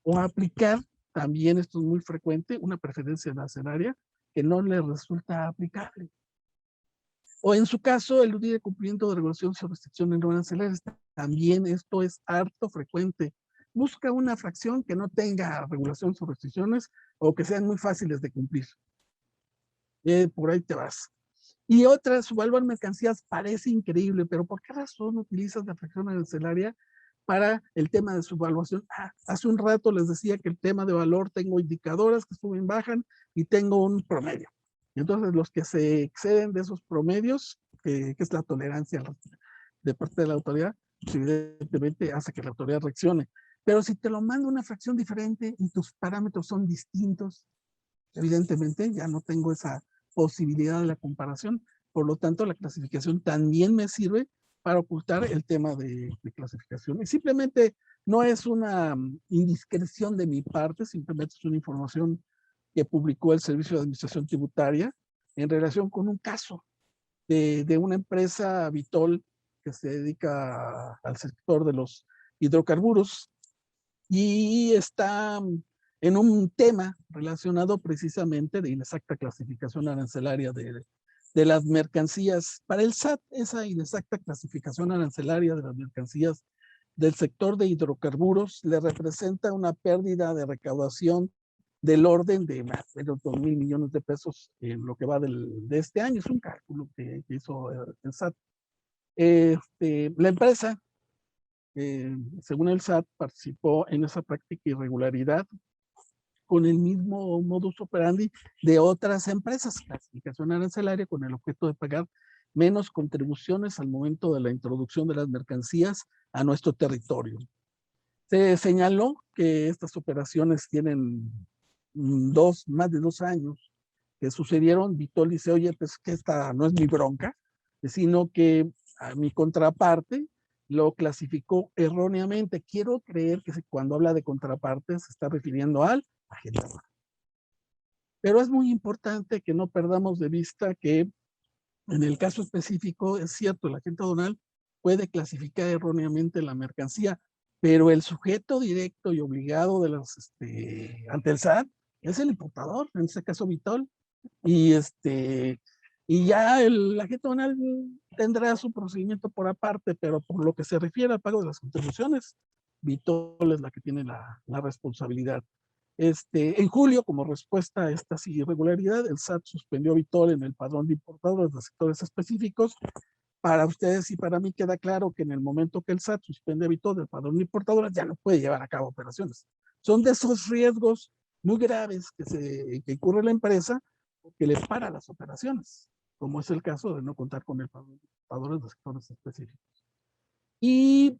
O aplicar, también esto es muy frecuente, una preferencia arancelaria que no les resulta aplicable. O en su caso, eludir el cumplimiento de regulaciones o restricciones no arancelarias. También esto es harto frecuente. Busca una fracción que no tenga regulaciones o restricciones o que sean muy fáciles de cumplir. Por ahí te vas. Y otra, subvaluar mercancías parece increíble, pero ¿por qué razón utilizas la fracción arancelaria para el tema de subvaluación? Hace un rato les decía que el tema de valor, tengo indicadores que suben, bajan y tengo un promedio. Y entonces los que se exceden de esos promedios, que es la tolerancia de parte de la autoridad, pues evidentemente hace que la autoridad reaccione. Pero si te lo manda una fracción diferente y tus parámetros son distintos, evidentemente ya no tengo esa posibilidad de la comparación. Por lo tanto, la clasificación también me sirve para ocultar el tema de clasificación. Y simplemente no es una indiscreción de mi parte, simplemente es una información que publicó el Servicio de Administración Tributaria en relación con un caso de una empresa Vitol que se dedica al sector de los hidrocarburos y está en un tema relacionado precisamente de inexacta clasificación arancelaria de las mercancías. Para el SAT, esa inexacta clasificación arancelaria de las mercancías del sector de hidrocarburos le representa una pérdida de recaudación del orden de más de 2,000 millones de pesos en lo que va de este año. Es un cálculo que hizo el SAT. La empresa, según el SAT, participó en esa práctica irregularidad con el mismo modus operandi de otras empresas, clasificación arancelaria con el objeto de pagar menos contribuciones al momento de la introducción de las mercancías a nuestro territorio. Se señaló que estas operaciones tienen más de 2 años que sucedieron. Vitol dice, oye, pues que esta no es mi bronca, sino que a mi contraparte lo clasificó erróneamente. Quiero creer que cuando habla de contraparte se está refiriendo al agente aduanal. Pero es muy importante que no perdamos de vista que en el caso específico es cierto, el agente aduanal puede clasificar erróneamente la mercancía, pero el sujeto directo y obligado de los, ante el SAT es el importador, en este caso Vitol, y ya el agente aduanal tendrá su procedimiento por aparte, pero por lo que se refiere al pago de las contribuciones, Vitol es la que tiene la responsabilidad. En julio, como respuesta a esta irregularidad, el SAT suspendió a Vitol en el padrón de importadores de sectores específicos. Para ustedes y para mí queda claro que en el momento que el SAT suspende a Vitol del padrón de importadores, ya no puede llevar a cabo operaciones. Son de esos riesgos muy graves que incurre la empresa porque le para las operaciones, como es el caso de no contar con el padrón de importadores de sectores específicos. Y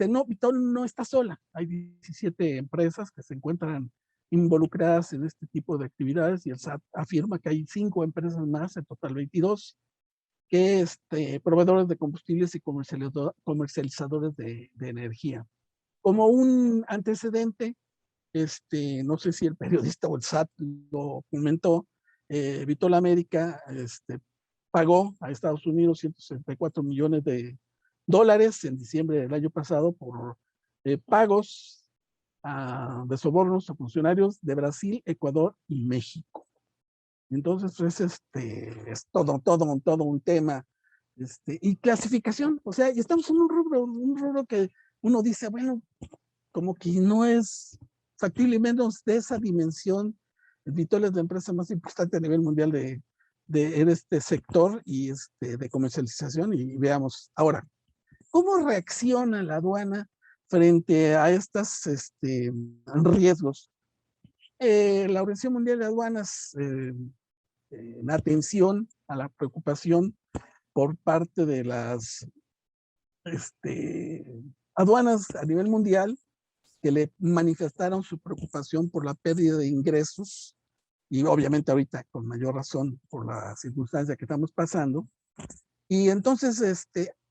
no, Vitol no está sola. Hay 17 empresas que se encuentran involucradas en este tipo de actividades y el SAT afirma que hay 5 empresas más, en total 22, que proveedores de combustibles y comercializadores de energía. Como un antecedente, no sé si el periodista o el SAT lo comentó, Vitol América pagó a Estados Unidos 164 millones de dólares en diciembre del año pasado por pagos de sobornos a funcionarios de Brasil, Ecuador y México. Entonces, pues, es todo un tema. Y clasificación, o sea, y estamos en un rubro que uno dice, bueno, como que no es factible, menos de esa dimensión. El Vitol es la empresa más importante a nivel mundial en este sector y de comercialización. Y veamos ahora, ¿cómo reacciona la aduana frente a estos riesgos? La Organización Mundial de Aduanas, en atención a la preocupación por parte de las aduanas a nivel mundial, que le manifestaron su preocupación por la pérdida de ingresos, y obviamente ahorita con mayor razón por la circunstancia que estamos pasando. Y entonces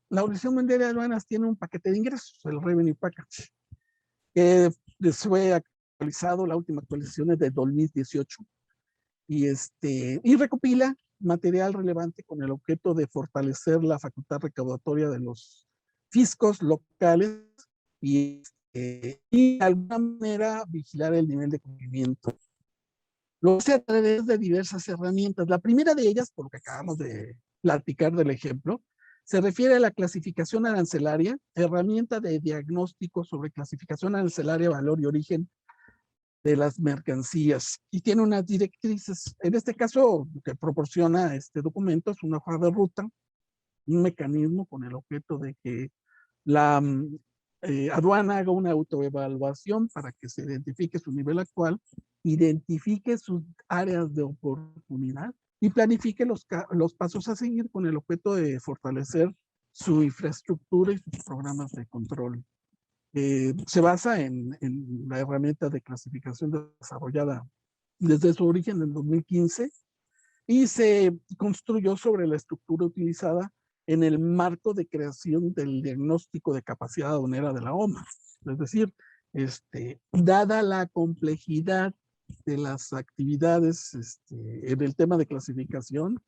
la Organización Mundial de Aduanas tiene un paquete de ingresos, el Revenue Package, que fue actualizado, la última actualización es de 2018, y recopila material relevante con el objeto de fortalecer la facultad recaudatoria de los fiscos locales y de alguna manera vigilar el nivel de cumplimiento. Lo hace a través de diversas herramientas. La primera de ellas, por lo que acabamos de platicar del ejemplo, se refiere a la clasificación arancelaria, herramienta de diagnóstico sobre clasificación arancelaria, valor y origen de las mercancías. Y tiene unas directrices. En este caso, lo que proporciona este documento es una hoja de ruta, un mecanismo con el objeto de que la aduana haga una autoevaluación para que se identifique su nivel actual, identifique sus áreas de oportunidad y planifique los pasos a seguir con el objeto de fortalecer su infraestructura y sus programas de control. Se basa en la herramienta de clasificación desarrollada desde su origen en 2015 y se construyó sobre la estructura utilizada en el marco de creación del diagnóstico de capacidad aduanera de la OMA. Es decir, dada la complejidad de las actividades en el tema de clasificación,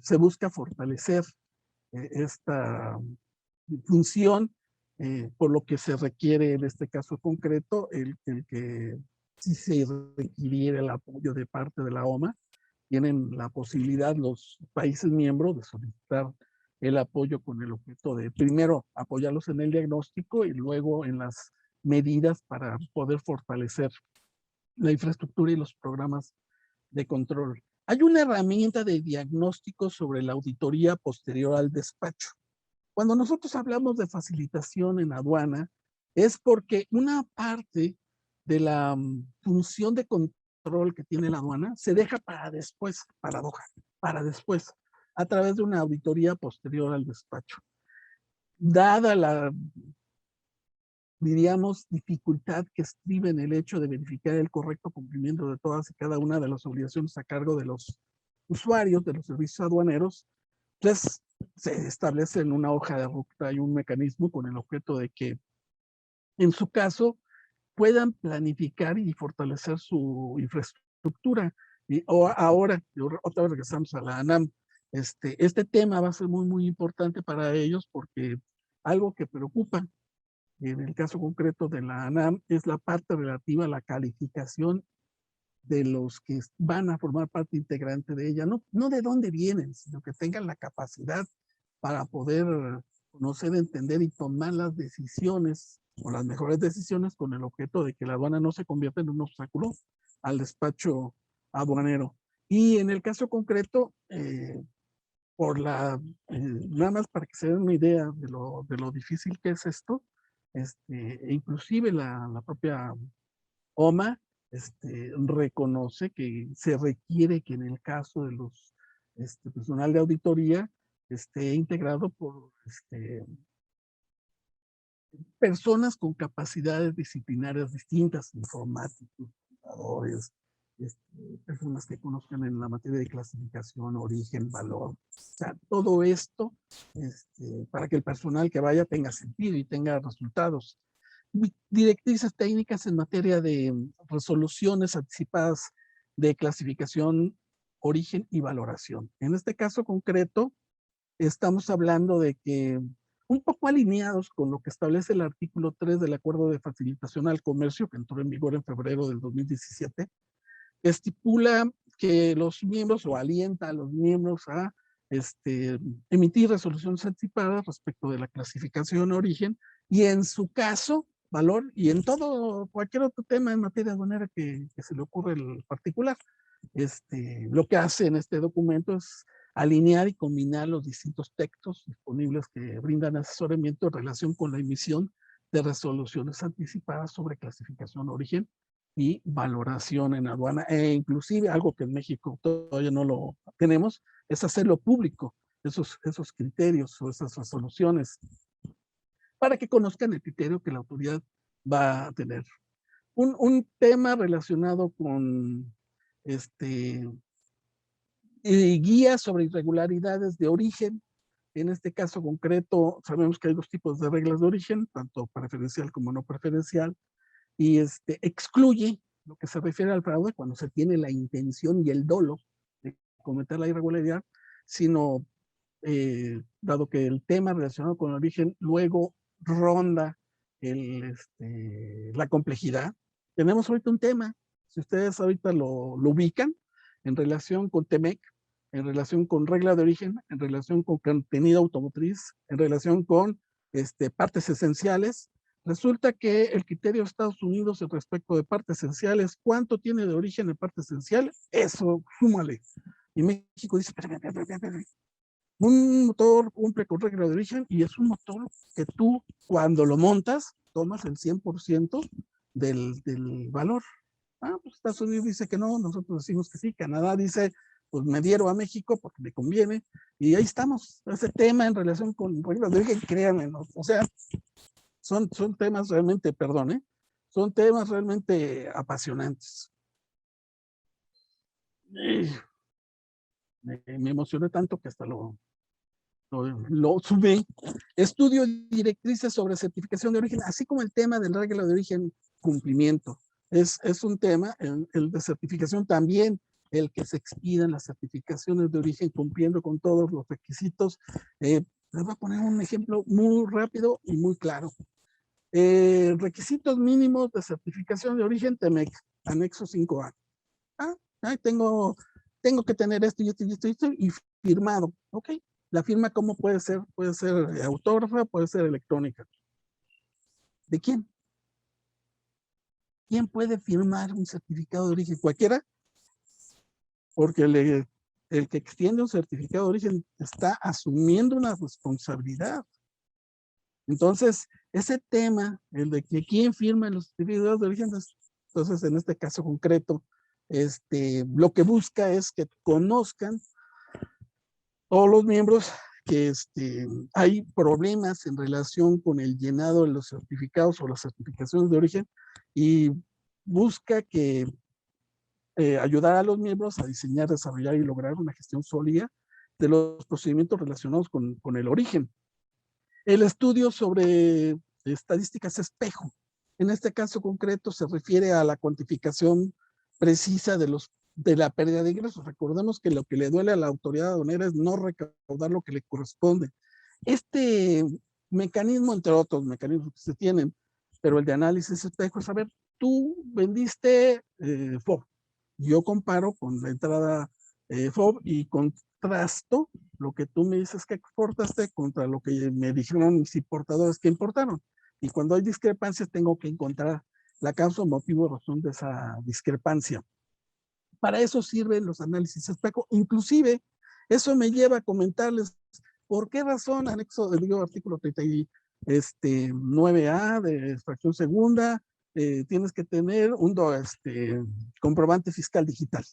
se busca fortalecer esta función, por lo que se requiere en este caso concreto el que si se requiriera el apoyo de parte de la OMA, tienen la posibilidad los países miembros de solicitar el apoyo con el objeto de primero apoyarlos en el diagnóstico y luego en las medidas para poder fortalecer la infraestructura y los programas de control. Hay una herramienta de diagnóstico sobre la auditoría posterior al despacho. Cuando nosotros hablamos de facilitación en aduana, es porque una parte de la función de control que tiene la aduana se deja para después, paradoja, para después, a través de una auditoría posterior al despacho. Dada la, diríamos, dificultad que estriba en el hecho de verificar el correcto cumplimiento de todas y cada una de las obligaciones a cargo de los usuarios de los servicios aduaneros, pues se establece en una hoja de ruta y un mecanismo con el objeto de que, en su caso, puedan planificar y fortalecer su infraestructura. Ahora, otra vez regresamos a la ANAM, este tema va a ser muy, muy importante para ellos porque algo que preocupa en el caso concreto de la ANAM es la parte relativa a la calificación de los que van a formar parte integrante de ella, no de dónde vienen, sino que tengan la capacidad para poder conocer, entender y tomar las decisiones o las mejores decisiones con el objeto de que la aduana no se convierta en un obstáculo al despacho aduanero. Y en el caso concreto, nada más para que se den una idea de lo difícil que es esto, inclusive la propia OMA reconoce que se requiere que en el caso de los personal de auditoría esté integrado por personas con capacidades disciplinarias distintas, informáticos, computadores, personas que conozcan en la materia de clasificación, origen, valor. O sea, todo esto para que el personal que vaya tenga sentido y tenga resultados. Directrices técnicas en materia de resoluciones anticipadas de clasificación, origen y valoración. En este caso concreto, estamos hablando de que un poco alineados con lo que establece el artículo 3 del Acuerdo de Facilitación al Comercio, que entró en vigor en febrero del 2017, estipula que los miembros o alienta a los miembros a emitir resoluciones anticipadas respecto de la clasificación origen y en su caso valor y en todo, cualquier otro tema en materia aduanera que se le ocurre el particular. Lo que hace en este documento es alinear y combinar los distintos textos disponibles que brindan asesoramiento en relación con la emisión de resoluciones anticipadas sobre clasificación, origen y valoración en aduana, e inclusive algo que en México todavía no lo tenemos, es hacerlo público, esos criterios o esas resoluciones, para que conozcan el criterio que la autoridad va a tener. Un tema relacionado con guías sobre irregularidades de origen. En este caso concreto, sabemos que hay dos tipos de reglas de origen, tanto preferencial como no preferencial, y excluye lo que se refiere al fraude cuando se tiene la intención y el dolo de cometer la irregularidad, sino dado que el tema relacionado con el origen luego ronda la complejidad. Tenemos ahorita un tema, si ustedes ahorita lo ubican, en relación con TEMEC, en relación con regla de origen, en relación con contenido automotriz, en relación con partes esenciales. Resulta que el criterio de Estados Unidos en respecto de partes esenciales, ¿cuánto tiene de origen en parte esencial? Eso, súmale. Y México dice, espérame. Un motor cumple con regla de origen y es un motor que tú, cuando lo montas, tomas el 100% del valor. Pues Estados Unidos dice que no, nosotros decimos que sí. Canadá dice, pues me dieron a México porque me conviene. Y ahí estamos. Ese tema en relación con reglas de origen, créanme, ¿no? O sea, son temas realmente, son temas realmente apasionantes. Me emocioné tanto que hasta lo subí. Estudio directrices sobre certificación de origen, así como el tema del regla de origen cumplimiento. Es un tema, el de certificación también, el que se expidan las certificaciones de origen cumpliendo con todos los requisitos. Les voy a poner un ejemplo muy rápido y muy claro. Requisitos mínimos de certificación de origen TEMEC, anexo 5A. Tengo que tener esto y esto y firmado. Ok. La firma, ¿cómo puede ser? Puede ser autógrafa, puede ser electrónica. ¿De quién? ¿Quién puede firmar un certificado de origen? ¿Cualquiera? Porque el que extiende un certificado de origen está asumiendo una responsabilidad. Entonces, ese tema, el de que quién firma los certificados de origen, entonces en este caso concreto, lo que busca es que conozcan todos los miembros que hay problemas en relación con el llenado de los certificados o las certificaciones de origen y busca que ayudar a los miembros a diseñar, desarrollar y lograr una gestión sólida de los procedimientos relacionados con el origen. El estudio sobre estadísticas espejo. En este caso concreto se refiere a la cuantificación precisa de la pérdida de ingresos. Recordemos que lo que le duele a la autoridad aduanera es no recaudar lo que le corresponde. Este mecanismo, entre otros mecanismos que se tienen, pero el de análisis espejo es saber, tú vendiste FOB. Yo comparo con la entrada FOB y contrasto lo que tú me dices que exportaste contra lo que me dijeron mis importadores que importaron. Y cuando hay discrepancias tengo que encontrar la causa, motivo, razón de esa discrepancia. Para eso sirven los análisis espejo. Inclusive, eso me lleva a comentarles por qué razón, anexo, artículo 39A de extracción segunda, tienes que tener un comprobante fiscal digital.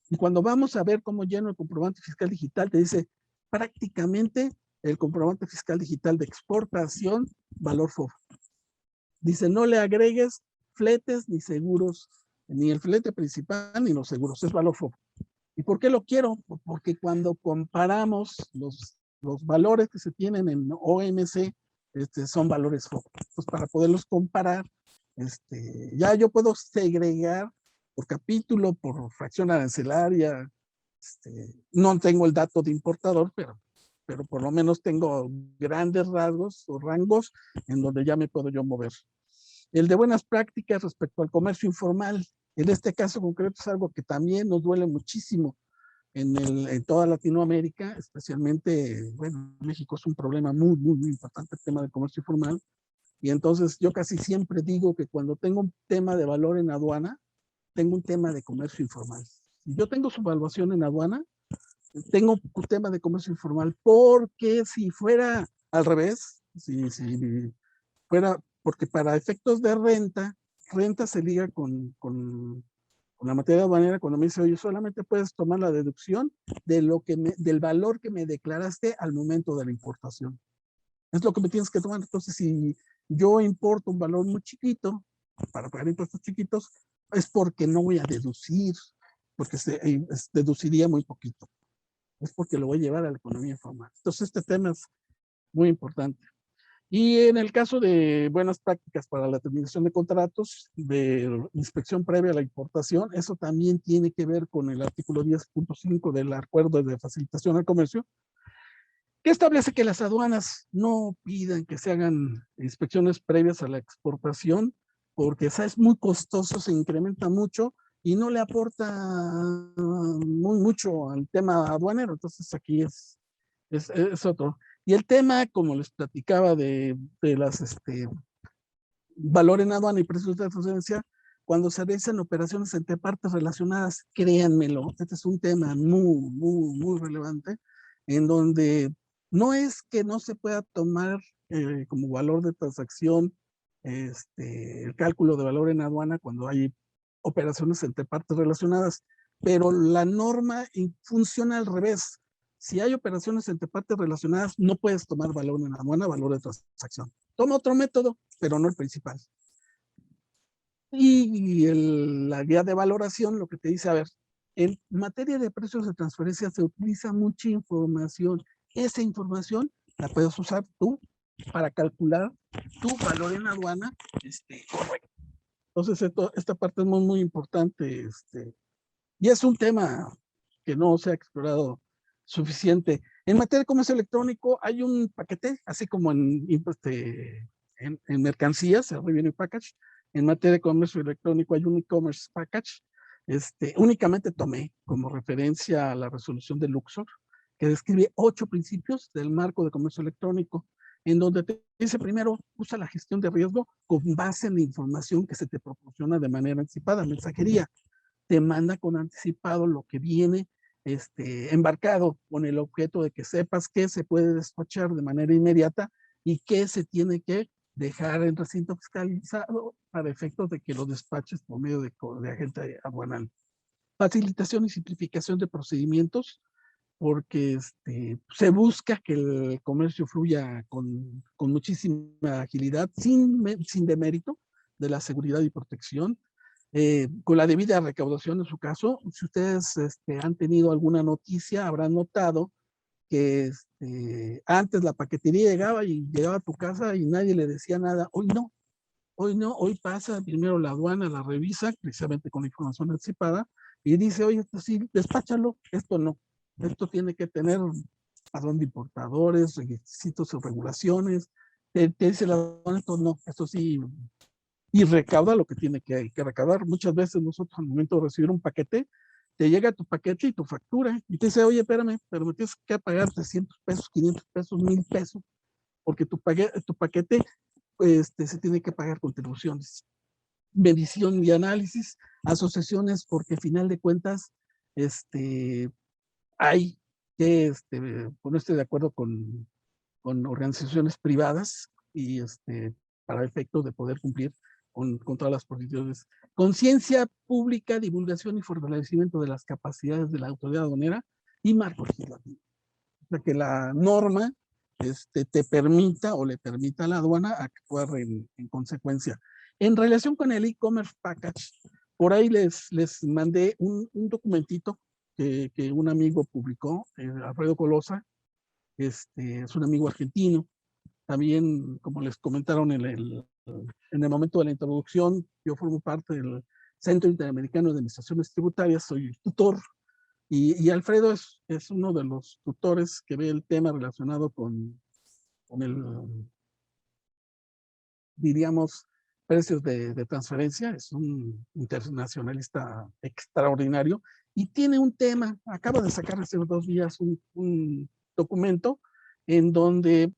Y cuando vamos a ver cómo lleno el comprobante fiscal digital, te dice prácticamente el comprobante fiscal digital de exportación, valor FOB. Dice, no le agregues fletes ni seguros, ni el flete principal ni los seguros, es valor FOB. ¿Y por qué lo quiero? Porque cuando comparamos los valores que se tienen en OMC, son valores FOB. Pues para poderlos comparar, ya yo puedo segregar por capítulo, por fracción arancelaria. No tengo el dato de importador, pero por lo menos tengo grandes rasgos o rangos en donde ya me puedo yo mover. El de buenas prácticas respecto al comercio informal, en este caso concreto es algo que también nos duele muchísimo en toda Latinoamérica, especialmente, bueno, México es un problema muy, muy, muy importante el tema del comercio informal. Y entonces yo casi siempre digo que cuando tengo un tema de valor en aduana, tengo un tema de comercio informal. Si yo tengo subvaluación en aduana, tengo un tema de comercio informal, porque si fuera al revés, si fuera, porque para efectos de renta se liga con la materia aduanera cuando me dice, oye, solamente puedes tomar la deducción de del valor que me declaraste al momento de la importación. Es lo que me tienes que tomar. Entonces, si yo importo un valor muy chiquito, para pagar impuestos chiquitos, es porque no voy a deducir, porque deduciría muy poquito. Es porque lo voy a llevar a la economía informal. Entonces, este tema es muy importante. Y en el caso de buenas prácticas para la terminación de contratos, de inspección previa a la importación, eso también tiene que ver con el artículo 10.5 del Acuerdo de Facilitación al Comercio, que establece que las aduanas no pidan que se hagan inspecciones previas a la exportación, porque esa es muy costoso, se incrementa mucho y no le aporta mucho al tema aduanero. Entonces aquí es otro. Y el tema, como les platicaba, de las valor en aduana y precios de transferencia, cuando se realizan operaciones entre partes relacionadas, créanmelo, este es un tema muy relevante, en donde no es que no se pueda tomar como valor de transacción el cálculo de valor en aduana cuando hay operaciones entre partes relacionadas, pero la norma funciona al revés. Si hay operaciones entre partes relacionadas, no puedes tomar valor en aduana, valor de transacción. Toma otro método, pero no el principal. Y la guía de valoración lo que te dice, a ver, en materia de precios de transferencia se utiliza mucha información. Esa información la puedes usar tú para calcular tu valor en aduana correcto. Entonces, esta parte es muy importante. Y es un tema que no se ha explorado suficiente. En materia de comercio electrónico hay un paquete, así como en mercancías, el Revenue Package. En materia de comercio electrónico hay un e-commerce package. Únicamente tomé como referencia a la resolución de Luxor, que describe 8 principios del marco de comercio electrónico, en donde te dice primero, usa la gestión de riesgo con base en la información que se te proporciona de manera anticipada. Mensajería te manda con anticipado lo que viene embarcado, con el objeto de que sepas qué se puede despachar de manera inmediata y qué se tiene que dejar en recinto fiscalizado para efectos de que lo despaches por medio de agente aduanal. Facilitación y simplificación de procedimientos, porque se busca que el comercio fluya con muchísima agilidad, sin demérito de la seguridad y protección, con la debida recaudación en su caso. Si ustedes han tenido alguna noticia, habrán notado que antes la paquetería llegaba a tu casa y nadie le decía nada. Hoy no, hoy pasa primero la aduana, la revisa, precisamente con la información anticipada, y dice, oye, esto sí, despáchalo, esto no. Esto tiene que tener padrón de importadores, requisitos o regulaciones. Te dice la aduana, esto no, esto sí. Y recauda lo que tiene que recaudar. Muchas veces nosotros al momento de recibir un paquete, te llega tu paquete y tu factura, y te dice, oye, espérame, pero me tienes que pagar 300 pesos, 500 pesos, 1000 pesos, porque tu paquete se tiene que pagar contribuciones, medición y análisis, asociaciones, porque al final de cuentas hay que ponerse de acuerdo con organizaciones privadas y para efectos de poder cumplir con todas las prohibiciones. Conciencia pública, divulgación y fortalecimiento de las capacidades de la autoridad aduanera y marco legislativo. O sea, que la norma te permita o le permita a la aduana actuar en consecuencia. En relación con el e-commerce package, por ahí les mandé un documentito que un amigo publicó, Alfredo Colosa, es un amigo argentino. También, como les comentaron en el momento de la introducción, yo formo parte del Centro Interamericano de Administraciones Tributarias, soy tutor, y Alfredo es uno de los tutores que ve el tema relacionado con el, diríamos, precios de transferencia. Es un internacionalista extraordinario y tiene un tema, acaba de sacar hace 2 días un documento en donde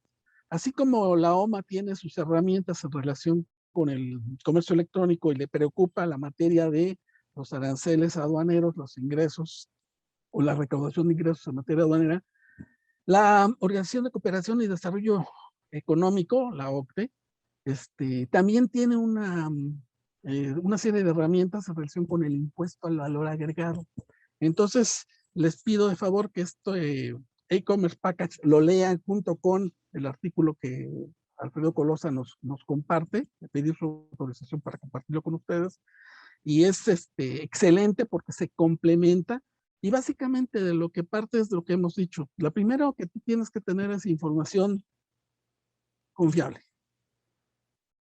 así como la OMA tiene sus herramientas en relación con el comercio electrónico y le preocupa la materia de los aranceles aduaneros, los ingresos o la recaudación de ingresos en materia aduanera, la Organización de Cooperación y Desarrollo Económico, la OCDE, también tiene una serie de herramientas en relación con el impuesto al valor agregado. Entonces, les pido de favor que e-commerce package lo lean junto con el artículo que Alfredo Colosa nos comparte, pedir su autorización para compartirlo con ustedes, y es excelente porque se complementa, y básicamente de lo que parte es de lo que hemos dicho. La primera que tú tienes que tener es información confiable.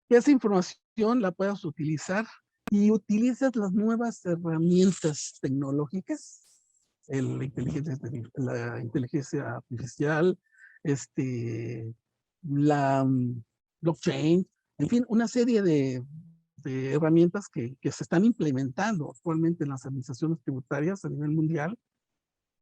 Que esa información la puedas utilizar y utilizas las nuevas herramientas tecnológicas, la inteligencia artificial, la blockchain, en fin, una serie de herramientas que se están implementando actualmente en las administraciones tributarias a nivel mundial,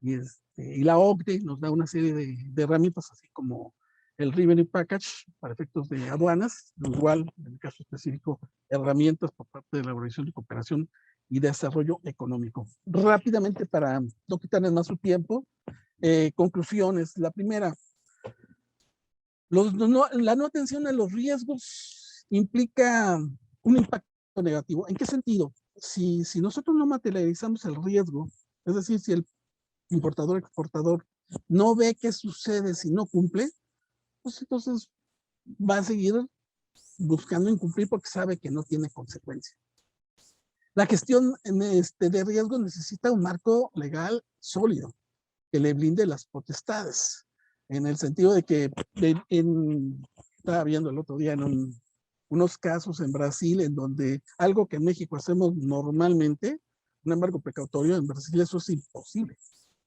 y la OCDE nos da una serie de herramientas, así como el Revenue Package para efectos de aduanas, igual, en el caso específico, herramientas por parte de la Organización de Cooperación y Desarrollo Económico. Rápidamente, para no quitarles más su tiempo, conclusiones. La primera, la no atención a los riesgos implica un impacto negativo. ¿En qué sentido? Si nosotros no materializamos el riesgo, es decir, si el importador-exportador no ve qué sucede si no cumple, pues entonces va a seguir buscando incumplir porque sabe que no tiene consecuencia. La gestión de riesgo necesita un marco legal sólido que le blinde las potestades, en el sentido de que estaba viendo el otro día en unos casos en Brasil en donde algo que en México hacemos normalmente, un embargo precautorio, en Brasil eso es imposible.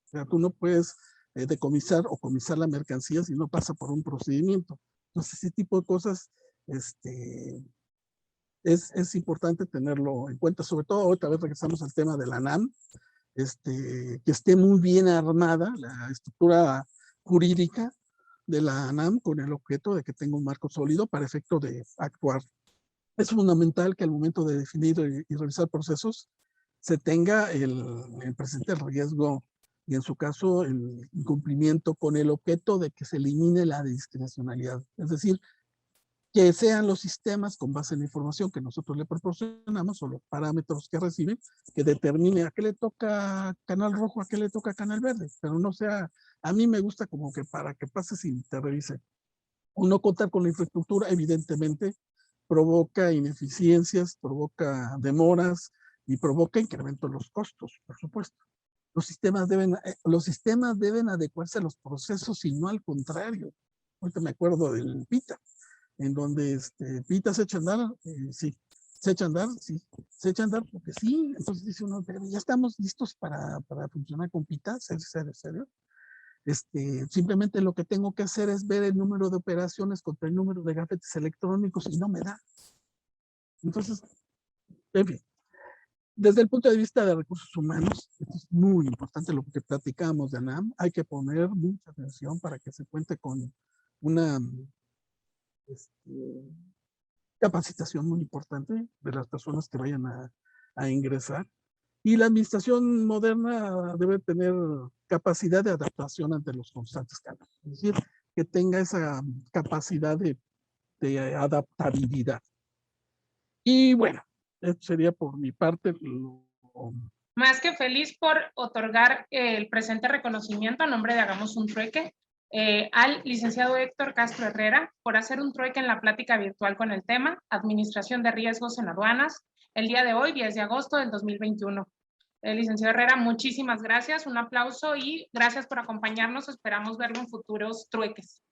O sea, tú no puedes decomisar o comisar la mercancía si no pasa por un procedimiento. Entonces, ese tipo de cosas es importante tenerlo en cuenta. Sobre todo, otra vez regresamos al tema de la ANAM, que esté muy bien armada la estructura jurídica de la ANAM con el objeto de que tenga un marco sólido para efecto de actuar. Es fundamental que al momento de definir y realizar procesos se tenga el presente el riesgo y en su caso el incumplimiento con el objeto de que se elimine la discrecionalidad. Es decir, que sean los sistemas con base en la información que nosotros le proporcionamos o los parámetros que reciben, que determine a qué le toca canal rojo, a qué le toca canal verde, pero no sea, a mí me gusta como que para que pases y te revise. O no contar con la infraestructura, evidentemente, provoca ineficiencias, provoca demoras y provoca incremento en los costos, por supuesto. Los sistemas deben adecuarse a los procesos y no al contrario. Ahorita me acuerdo del PITA, en donde PITA se echa a andar, sí, se echa a andar, sí, se echa a andar porque sí. Entonces dice uno, pero ya estamos listos para funcionar con PITA, serio. Simplemente lo que tengo que hacer es ver el número de operaciones contra el número de gafetes electrónicos y no me da. Entonces, en fin, desde el punto de vista de recursos humanos, esto es muy importante lo que platicamos de ANAM. Hay que poner mucha atención para que se cuente con una capacitación muy importante de las personas que vayan a ingresar. Y la administración moderna debe tener capacidad de adaptación ante los constantes cambios. Es decir, que tenga esa capacidad de adaptabilidad. Y bueno, esto sería por mi parte. Más que feliz por otorgar el presente reconocimiento a nombre de Hagamos un Trueque al licenciado Héctor Castro Herrera por hacer un trueque en la plática virtual con el tema Administración de Riesgos en Aduanas, el día de hoy, 10 de agosto del 2021. Licenciado Herrera, muchísimas gracias, un aplauso y gracias por acompañarnos. Esperamos verlo en futuros trueques.